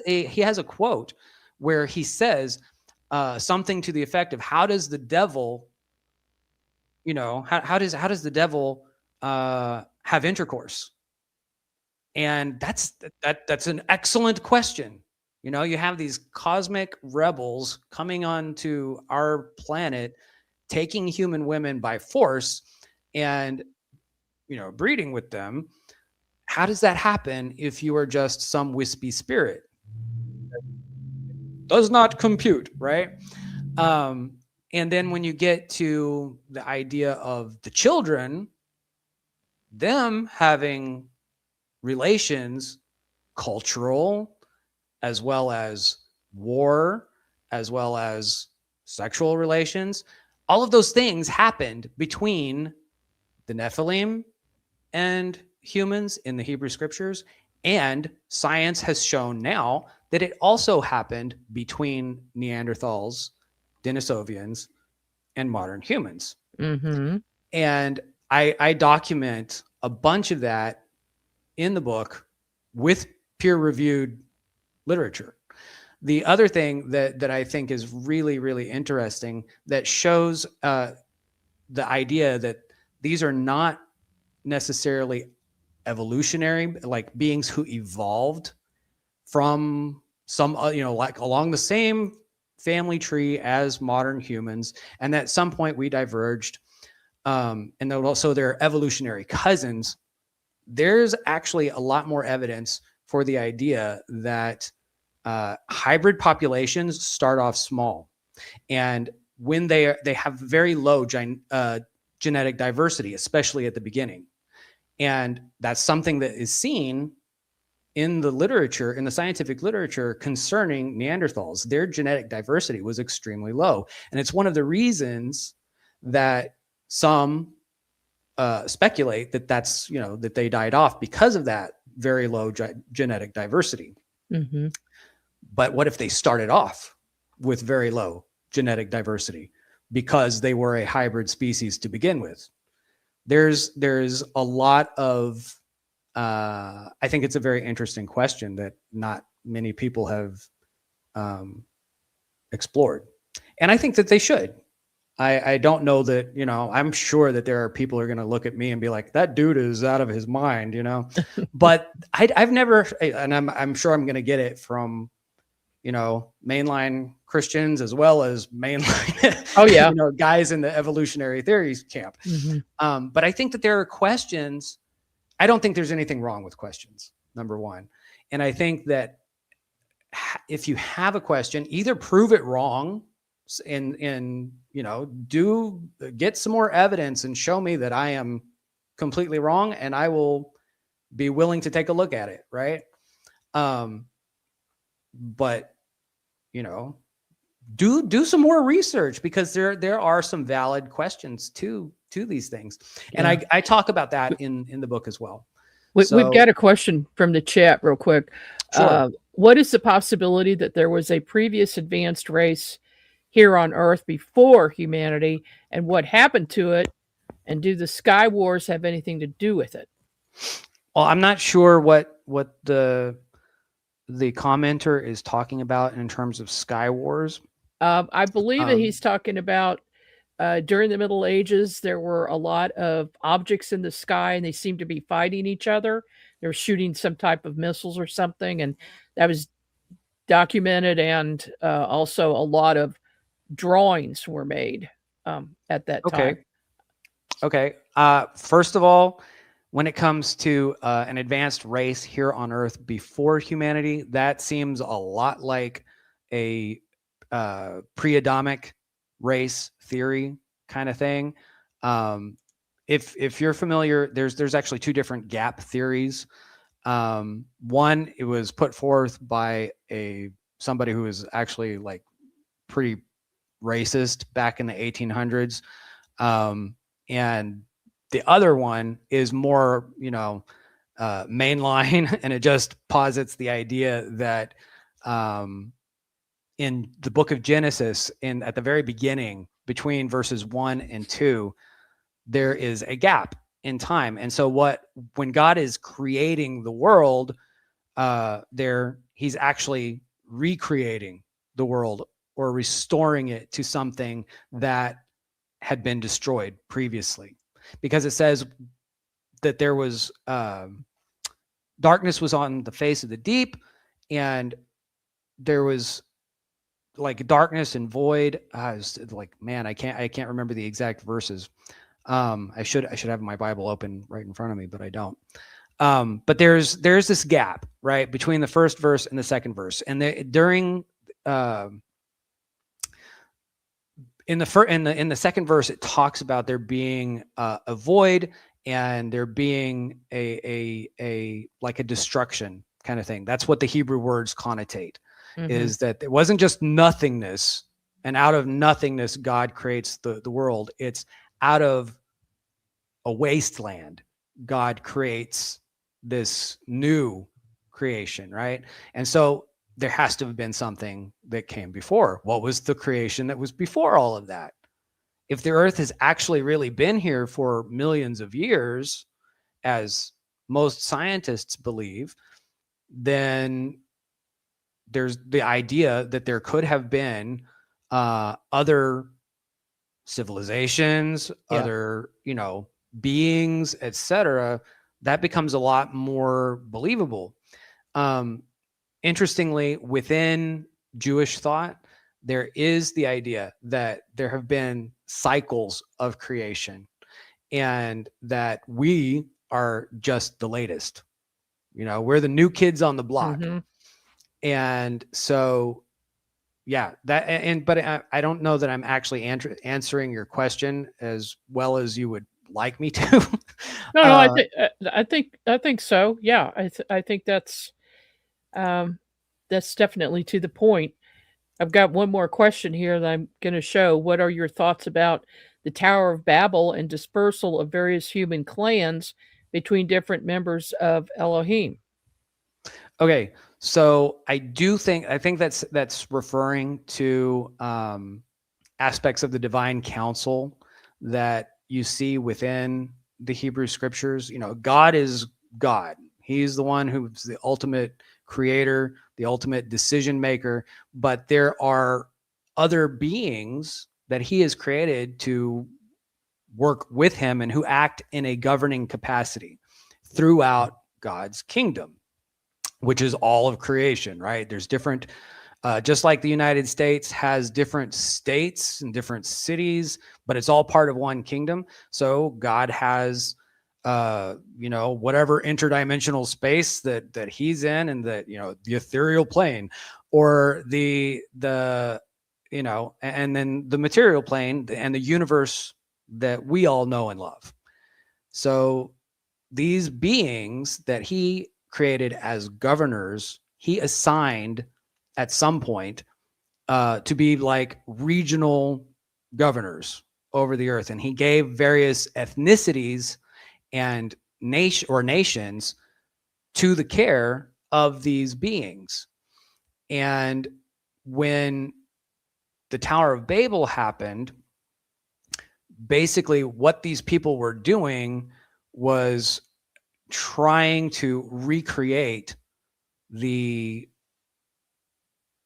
he has a quote where he says something to the effect of, "How does the devil, how does the devil have intercourse?" And that's an excellent question. You have these cosmic rebels coming onto our planet, taking human women by force and, breeding with them. How does that happen if you are just some wispy spirit? does not compute, right? And then when you get to the idea of the children, them having relations, cultural, as well as war, as well as sexual relations, all of those things happened between the Nephilim and humans in the Hebrew scriptures. And science has shown now that it also happened between Neanderthals, Denisovians, and modern humans. Mm-hmm. And I document a bunch of that in the book with peer-reviewed literature. The other thing that I think is really, really interesting that shows the idea that these are not necessarily evolutionary, like beings who evolved from some, like along the same family tree as modern humans, and at some point we diverged, and also they're evolutionary cousins. There's actually a lot more evidence for the idea that hybrid populations start off small, and when they have very low genetic diversity, especially at the beginning. And that's something that is seen in the literature, in the scientific literature concerning Neanderthals. Their genetic diversity was extremely low. And it's one of the reasons that some speculate that that's, that they died off because of that very low genetic diversity. Mm-hmm. But what if they started off with very low genetic diversity because they were a hybrid species to begin with? There's a lot of, I think it's a very interesting question that not many people have explored. And I think that they should. I don't know that, I'm sure that there are people who are going to look at me and be like, that dude is out of his mind, but I've never, and I'm sure I'm going to get it from, mainline Christians as well as mainline, oh yeah, guys in the evolutionary theories camp. Mm-hmm. But I think that there are questions. I don't think there's anything wrong with questions, number one. And I think that if you have a question, either prove it wrong and do get some more evidence and show me that I am completely wrong, and I will be willing to take a look at it. Right. But do some more research, because there are some valid questions to these things. And Yeah. I talk about that in the book as well. We've got a question from the chat real quick. Sure. What is the possibility that there was a previous advanced race here on Earth before humanity, and what happened to it? And do the Sky Wars have anything to do with it? Well, I'm not sure what the commenter is talking about in terms of Sky Wars. I believe that he's talking about during the Middle Ages, there were a lot of objects in the sky, and they seemed to be fighting each other. They were shooting some type of missiles or something, and that was documented. And also a lot of drawings were made at that time. Okay. First of all, when it comes to an advanced race here on Earth before humanity, that seems a lot like a pre-Adamic race theory kind of thing. If you're familiar, there's actually two different gap theories. One, it was put forth by somebody who was actually like pretty racist back in the 1800s. And the other one is more, mainline, and it just posits the idea that in the book of Genesis, at the very beginning, between verses 1 and 2, there is a gap in time. And so when God is creating the world, he's actually recreating the world or restoring it to something that had been destroyed previously. Because it says that there was darkness was on the face of the deep, and there was like darkness and void. I was like, man, I can't remember the exact verses. I should have my Bible open right in front of me, but I don't. But there's this gap right between the first verse and the second verse, and during in the second verse, it talks about there being a void and there being a like a destruction kind of thing. That's what the Hebrew words connotate, is that it wasn't just nothingness, and out of nothingness God creates the world. It's out of a wasteland God creates this new creation, right? And so there has to have been something that came before. What was the creation that was before all of that? If the earth has actually really been here for millions of years, as most scientists believe, then there's the idea that there could have been other civilizations, other, beings, etc. That becomes a lot more believable. Interestingly, within Jewish thought, there is the idea that there have been cycles of creation and that we are just the latest. We're the new kids on the block. And so, but I don't know that I'm actually answering your question as well as you would like me to. No, I think so. Yeah, I think that's definitely to the point. I've got one more question here that I'm going to show. What are your thoughts about the Tower of Babel and dispersal of various human clans between different members of Elohim? Okay, so I think that's referring to aspects of the divine council that you see within the Hebrew scriptures. God is God. He's the one who's the ultimate creator, the ultimate decision maker, but there are other beings that he has created to work with him and who act in a governing capacity throughout God's kingdom, which is all of creation, right? There's different, just like the United States has different states and different cities, but it's all part of one kingdom. So God has whatever interdimensional space that he's in, and that, the ethereal plane, or and then the material plane and the universe that we all know and love. So these beings that he created as governors, he assigned at some point to be like regional governors over the earth. And he gave various ethnicities and nations to the care of these beings. And when the Tower of Babel happened, basically what these people were doing was trying to recreate the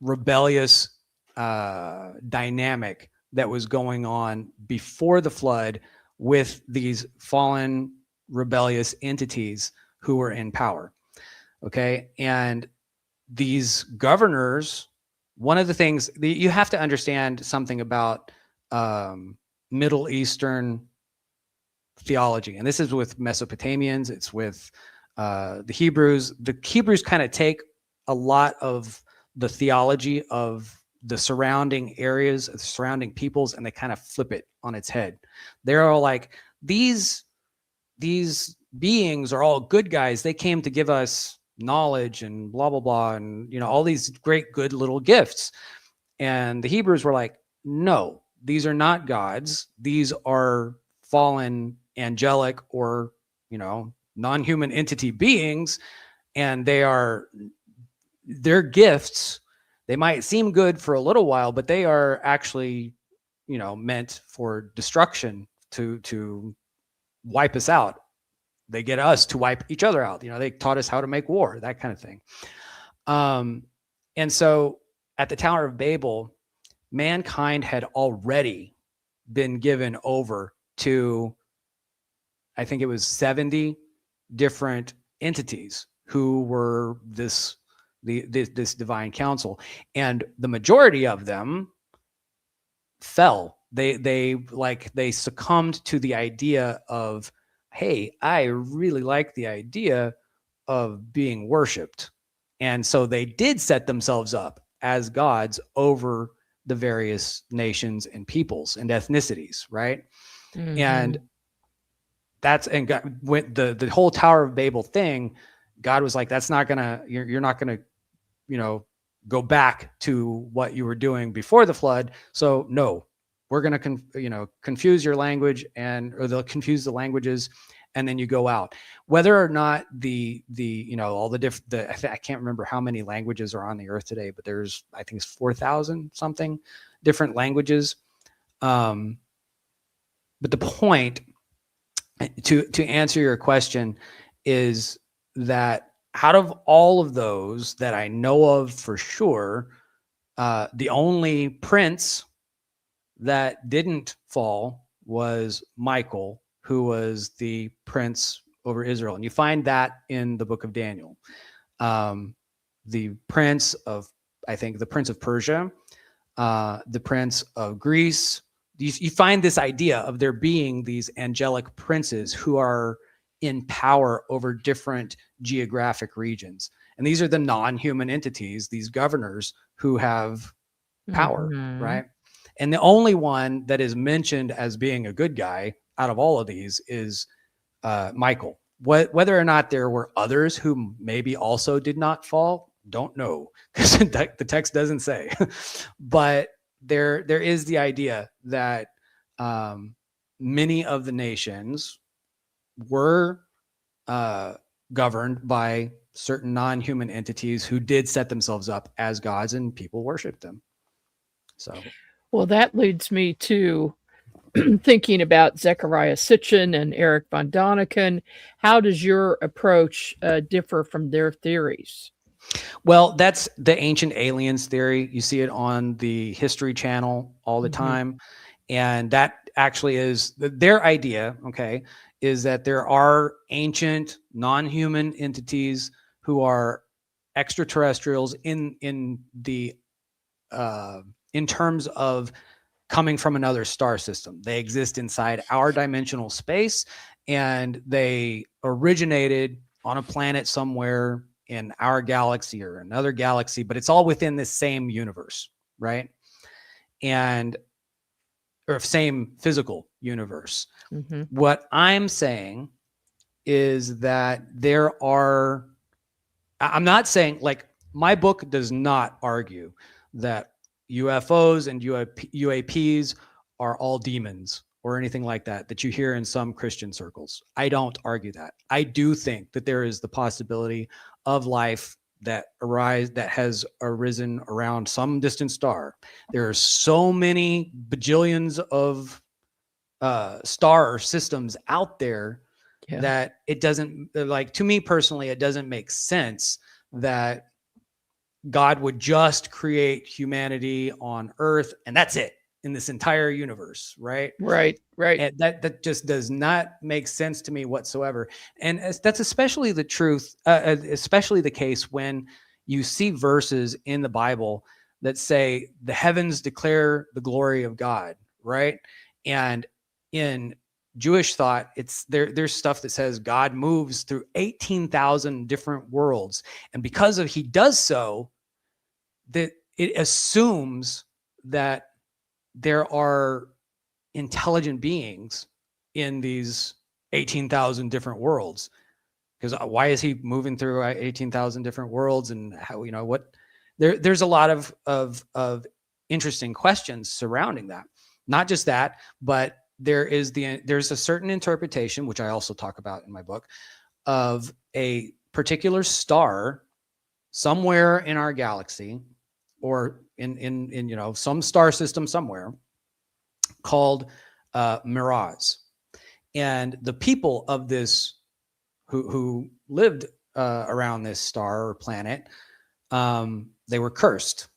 rebellious dynamic that was going on before the flood with these fallen rebellious entities who were in power. Okay. And these governors, one of the things you have to understand something about Middle Eastern theology, and this is with Mesopotamians, it's with the Hebrews. The Hebrews kind of take a lot of the theology of the surrounding areas, the surrounding peoples, and they kind of flip it on its head. They're all like, these beings are all good guys. They came to give us knowledge and blah, blah, blah. And, all these great, good little gifts. And the Hebrews were like, no, these are not gods. These are fallen angelic or, non-human entity beings. And their gifts, they might seem good for a little while, but they are actually, meant for destruction, to wipe us out. They get us to wipe each other out. They taught us how to make war, that kind of thing. And so at the Tower of Babel, mankind had already been given over to, I think it was 70 different entities who were this divine council, and the majority of them fell. They succumbed to the idea of, hey, I really like the idea of being worshipped. And so they did set themselves up as gods over the various nations and peoples and ethnicities, right? And that's, and God, with the whole Tower of Babel thing, God was like, that's not gonna, you're not gonna, go back to what you were doing before the flood. So no, we're gonna confuse your language, or they'll confuse the languages, and then you go out. Whether or not all the different, I can't remember how many languages are on the earth today, but there's, I think it's 4,000 something different languages. But the point, to answer your question, is that out of all of those that I know of for sure, the only prince that didn't fall was Michael, who was the prince over Israel. And you find that in the book of Daniel. The prince of, I think, the prince of Persia, the prince of Greece. You find this idea of there being these angelic princes who are in power over different geographic regions. And these are the non-human entities, these governors who have power, right? And the only one that is mentioned as being a good guy out of all of these is Michael. Whether or not there were others who maybe also did not fall, don't know, because the text doesn't say. But there is the idea that many of the nations were governed by certain non-human entities who did set themselves up as gods, and people worshiped them. So, well, that leads me to thinking about Zechariah Sitchin and Eric von Daniken. How does your approach differ from their theories? Well, that's the ancient aliens theory. You see it on the History Channel all the time. And that actually is their idea, okay, is that there are ancient non-human entities who are extraterrestrials in terms of coming from another star system. They exist inside our dimensional space, and they originated on a planet somewhere in our galaxy or another galaxy, but it's all within this same universe, right? Or same physical universe. What I'm saying is that I'm not saying, like, my book does not argue that UFOs and UAPs are all demons or anything like that you hear in some Christian circles. I don't argue that. I do think that there is the possibility of life that has arisen around some distant star. There are so many bajillions of star systems out there that it doesn't, like, to me personally, it doesn't make sense that God would just create humanity on Earth and that's it in this entire universe, right? Right. And that just does not make sense to me whatsoever. And that's especially the truth, especially the case when you see verses in the Bible that say the heavens declare the glory of God, right? And in Jewish thought, there's stuff that says God moves through 18,000 different worlds. And because he does so, that it assumes that there are intelligent beings in these 18,000 different worlds. Because why is he moving through 18,000 different worlds, and how, there's a lot of interesting questions surrounding that. Not just that, but there's a certain interpretation, which I also talk about in my book, of a particular star somewhere in our galaxy, or in some star system somewhere, called Miraz. And the people of this who lived around this star or planet, they were cursed.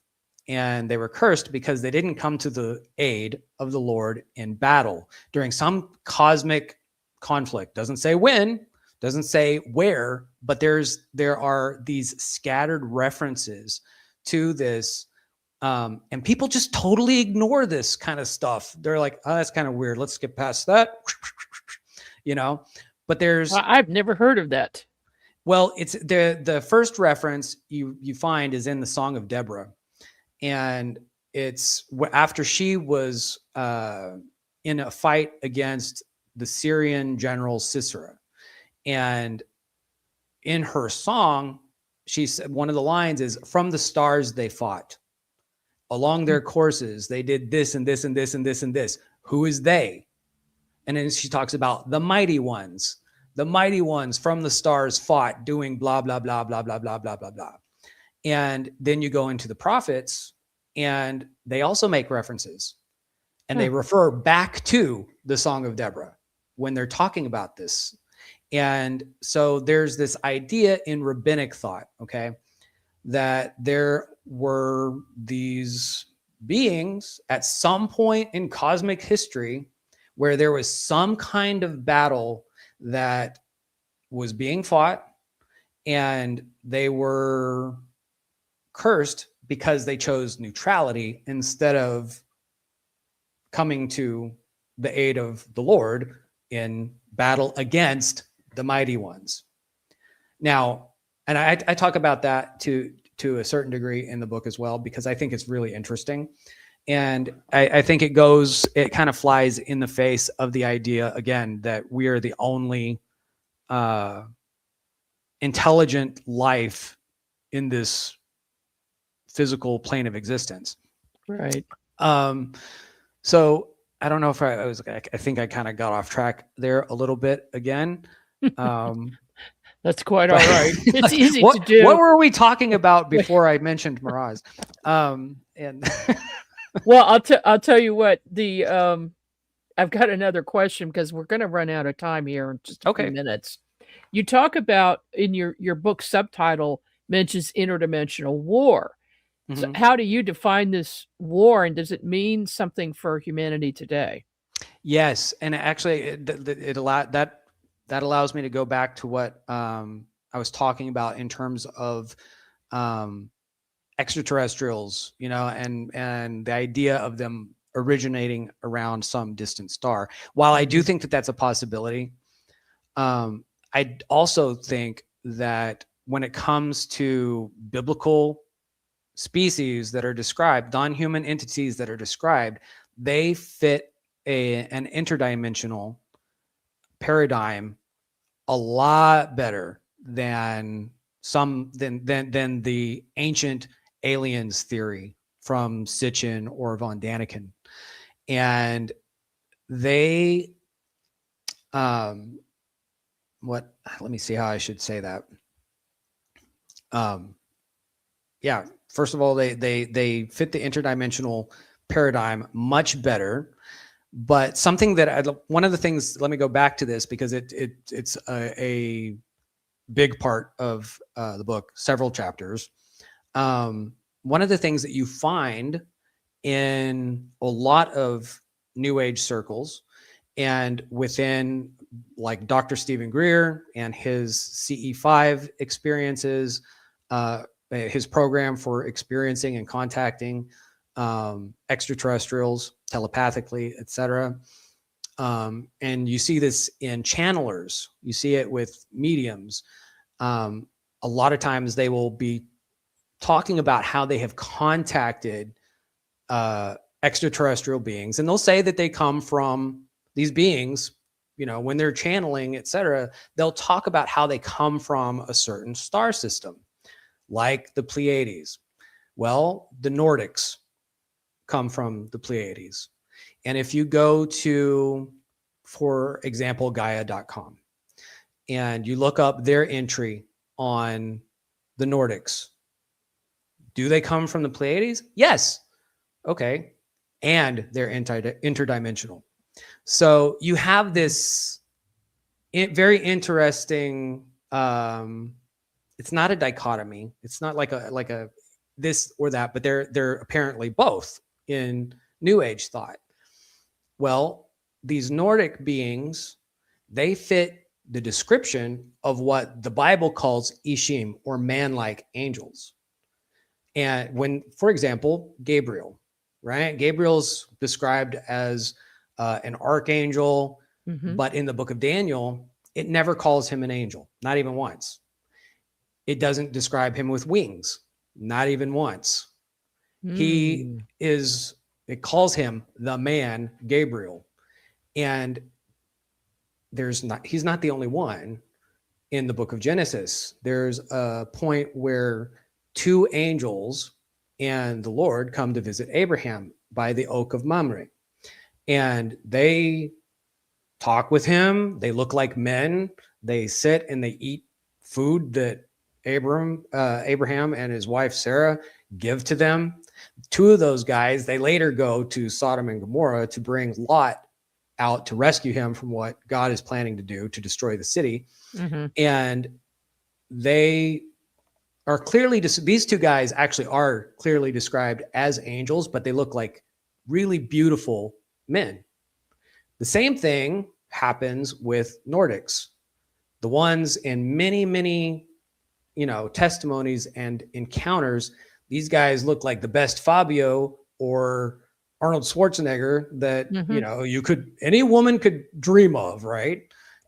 And they were cursed because they didn't come to the aid of the Lord in battle during some cosmic conflict. Doesn't say when, doesn't say where, but there are these scattered references to this. And people just totally ignore this kind of stuff. They're like, oh, that's kind of weird. Let's skip past that. But I've never heard of that. Well, it's the first reference you find is in the Song of Deborah. And it's after she was in a fight against the Syrian general Sisera. And in her song, she said, one of the lines is, "From the stars they fought. Along their courses, they did this and this and this and this and this. Who is they?" And then she talks about the mighty ones. The mighty ones from the stars fought, doing blah, blah, blah, blah, blah, blah, blah, blah, blah. And then you go into the prophets, and they also make references. And they refer back to the Song of Deborah when they're talking about this. And so there's this idea in rabbinic thought, okay, that there were these beings at some point in cosmic history where there was some kind of battle that was being fought, and they were cursed because they chose neutrality instead of coming to the aid of the Lord in battle against the mighty ones. Now, and I talk about that to a certain degree in the book as well, because I think it's really interesting. And I think it kind of flies in the face of the idea, again, that we are the only intelligent life in this physical plane of existence. Right. So I don't know if I think I kind of got off track there a little bit again. That's quite all right. It's easy to do. What were we talking about before I mentioned Miraz? And Well, I'll tell you what, I've got another question because we're going to run out of time here in just a few minutes. You talk about, in your book subtitle mentions interdimensional war. So how do you define this war, and does it mean something for humanity today? Yes, and actually that allows me to go back to what I was talking about in terms of extraterrestrials, and the idea of them originating around some distant star. While I do think that that's a possibility, I also think that when it comes to biblical species that are described, non-human entities that are described, they fit an interdimensional paradigm a lot better than the ancient aliens theory from Sitchin or von Daniken. And they let me see how I should say that. First of all, they fit the interdimensional paradigm much better. But something that one of the things, let me go back to this because it's a big part of the book, several chapters. One of the things that you find in a lot of New Age circles and within, like, Dr. Stephen Greer and his CE5 experiences, his program for experiencing and contacting extraterrestrials telepathically, etc. And you see this in channelers. You see it with mediums. A lot of times they will be talking about how they have contacted extraterrestrial beings, and they'll say that they come from these beings. When they're channeling, etc., they'll talk about how they come from a certain star system, like the Pleiades. Well, the Nordics come from the Pleiades. And if you go to, for example, Gaia.com, and you look up their entry on the Nordics, do they come from the Pleiades? Yes. Okay. And they're interdimensional. So you have this very interesting, it's not a dichotomy. It's not like a this or that, but they're apparently both in New Age thought. Well, these Nordic beings, they fit the description of what the Bible calls Ishim, or man-like angels. And when, for example, Gabriel, right? Gabriel's described as an archangel, but in the book of Daniel, it never calls him an angel, not even once. It doesn't describe him with wings, not even once. He is, it calls him the man Gabriel. And he's not the only one in the book of Genesis. There's a point where two angels and the Lord come to visit Abraham by the oak of Mamre. And they talk with him. They look like men. They sit and they eat food that Abraham and his wife Sarah give to them. Two of those guys, they later go to Sodom and Gomorrah to bring Lot out to rescue him from what God is planning to do to destroy the city. And they are clearly, these two guys actually are clearly described as angels, but they look like really beautiful men. The same thing happens with Nordics. The ones in many, many, testimonies and encounters, these guys look like the best Fabio or Arnold Schwarzenegger that, any woman could dream of, right?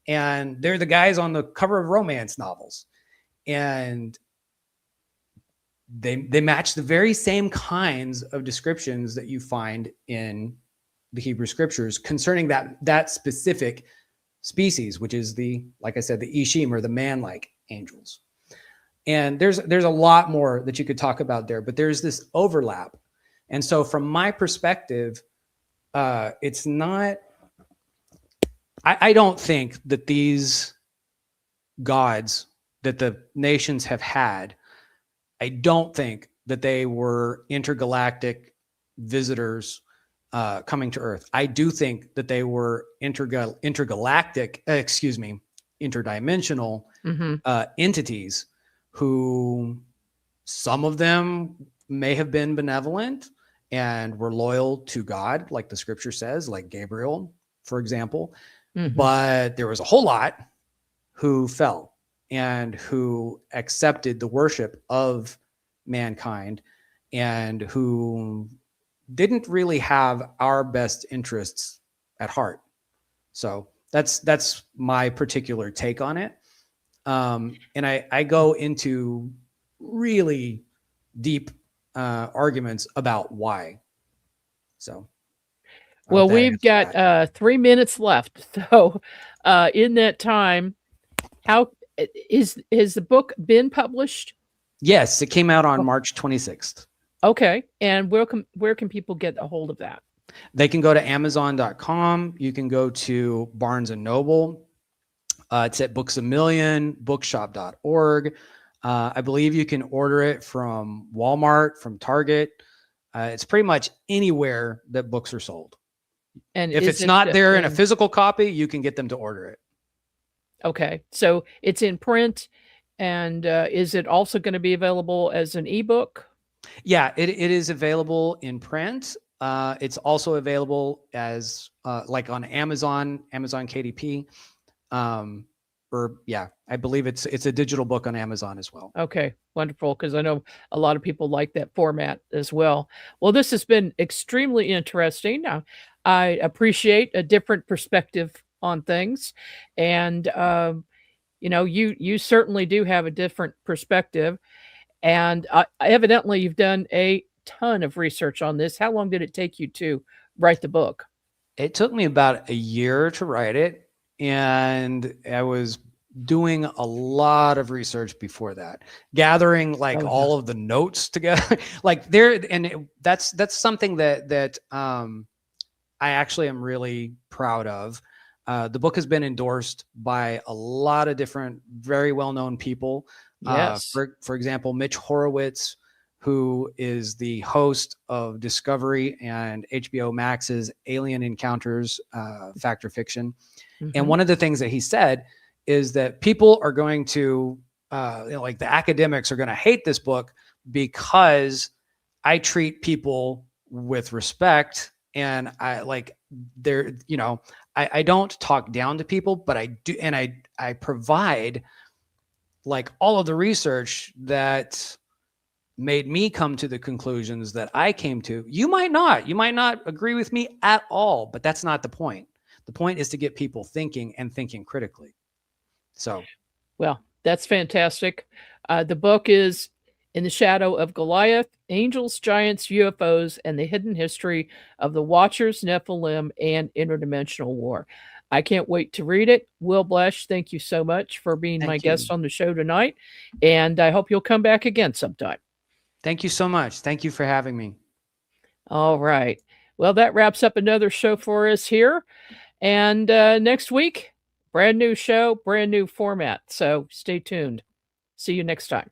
And they're the guys on the cover of romance novels. And they match the very same kinds of descriptions that you find in the Hebrew scriptures concerning that specific species, which is like I said, the Ishim, or the man-like angels. And there's a lot more that you could talk about there, but there's this overlap. And so from my perspective, it's not, I don't think that these gods that the nations have had, I don't think that they were intergalactic visitors coming to Earth. I do think that they were interdimensional entities who, some of them may have been benevolent and were loyal to God, like the scripture says, like Gabriel, for example. But there was a whole lot who fell and who accepted the worship of mankind and who didn't really have our best interests at heart. So that's my particular take on it. And I go into really deep arguments about why. So, well, we've got 3 minutes left. So, in that time, how has the book been published? Yes, it came out on March 26th. Okay, and where can people get a hold of that? They can go to Amazon.com. You can go to Barnes and Noble. It's at Books A Million, bookshop.org. I believe you can order it from Walmart, from Target. It's pretty much anywhere that books are sold. And if it's not there in a physical copy, you can get them to order it. Okay, so it's in print, and is it also going to be available as an ebook? Yeah, it is available in print. It's also available as like on Amazon KDP. I believe it's a digital book on Amazon as well. Okay, wonderful, because I know a lot of people like that format as well. Well, this has been extremely interesting. I appreciate a different perspective on things, and you certainly do have a different perspective, and evidently you've done a ton of research on this. How long did it take you to write the book? It took me about a year to write it, and I was doing a lot of research before that, gathering all of the notes together. That's something that I actually am really proud of. The book has been endorsed by a lot of different, very well-known people. Yes. For example, Mitch Horowitz, who is the host of Discovery and HBO Max's Alien Encounters, Fact or Fiction. And one of the things that he said is that people are going to, the academics are going to hate this book because I treat people with respect, and I don't talk down to people, but I do, and I provide all of the research that made me come to the conclusions that I came to. You might not agree with me at all, but that's not the point. The point is to get people thinking and thinking critically. So, well, that's fantastic. The book is In the Shadow of Goliath, Angels, Giants, UFOs, and the Hidden History of the Watchers, Nephilim, and Interdimensional War. I can't wait to read it. Will Blesch, thank you so much for being my guest on the show tonight, and I hope you'll come back again sometime. Thank you so much. Thank you for having me. All right. Well, that wraps up another show for us here. And next week, brand new show, brand new format. So stay tuned. See you next time.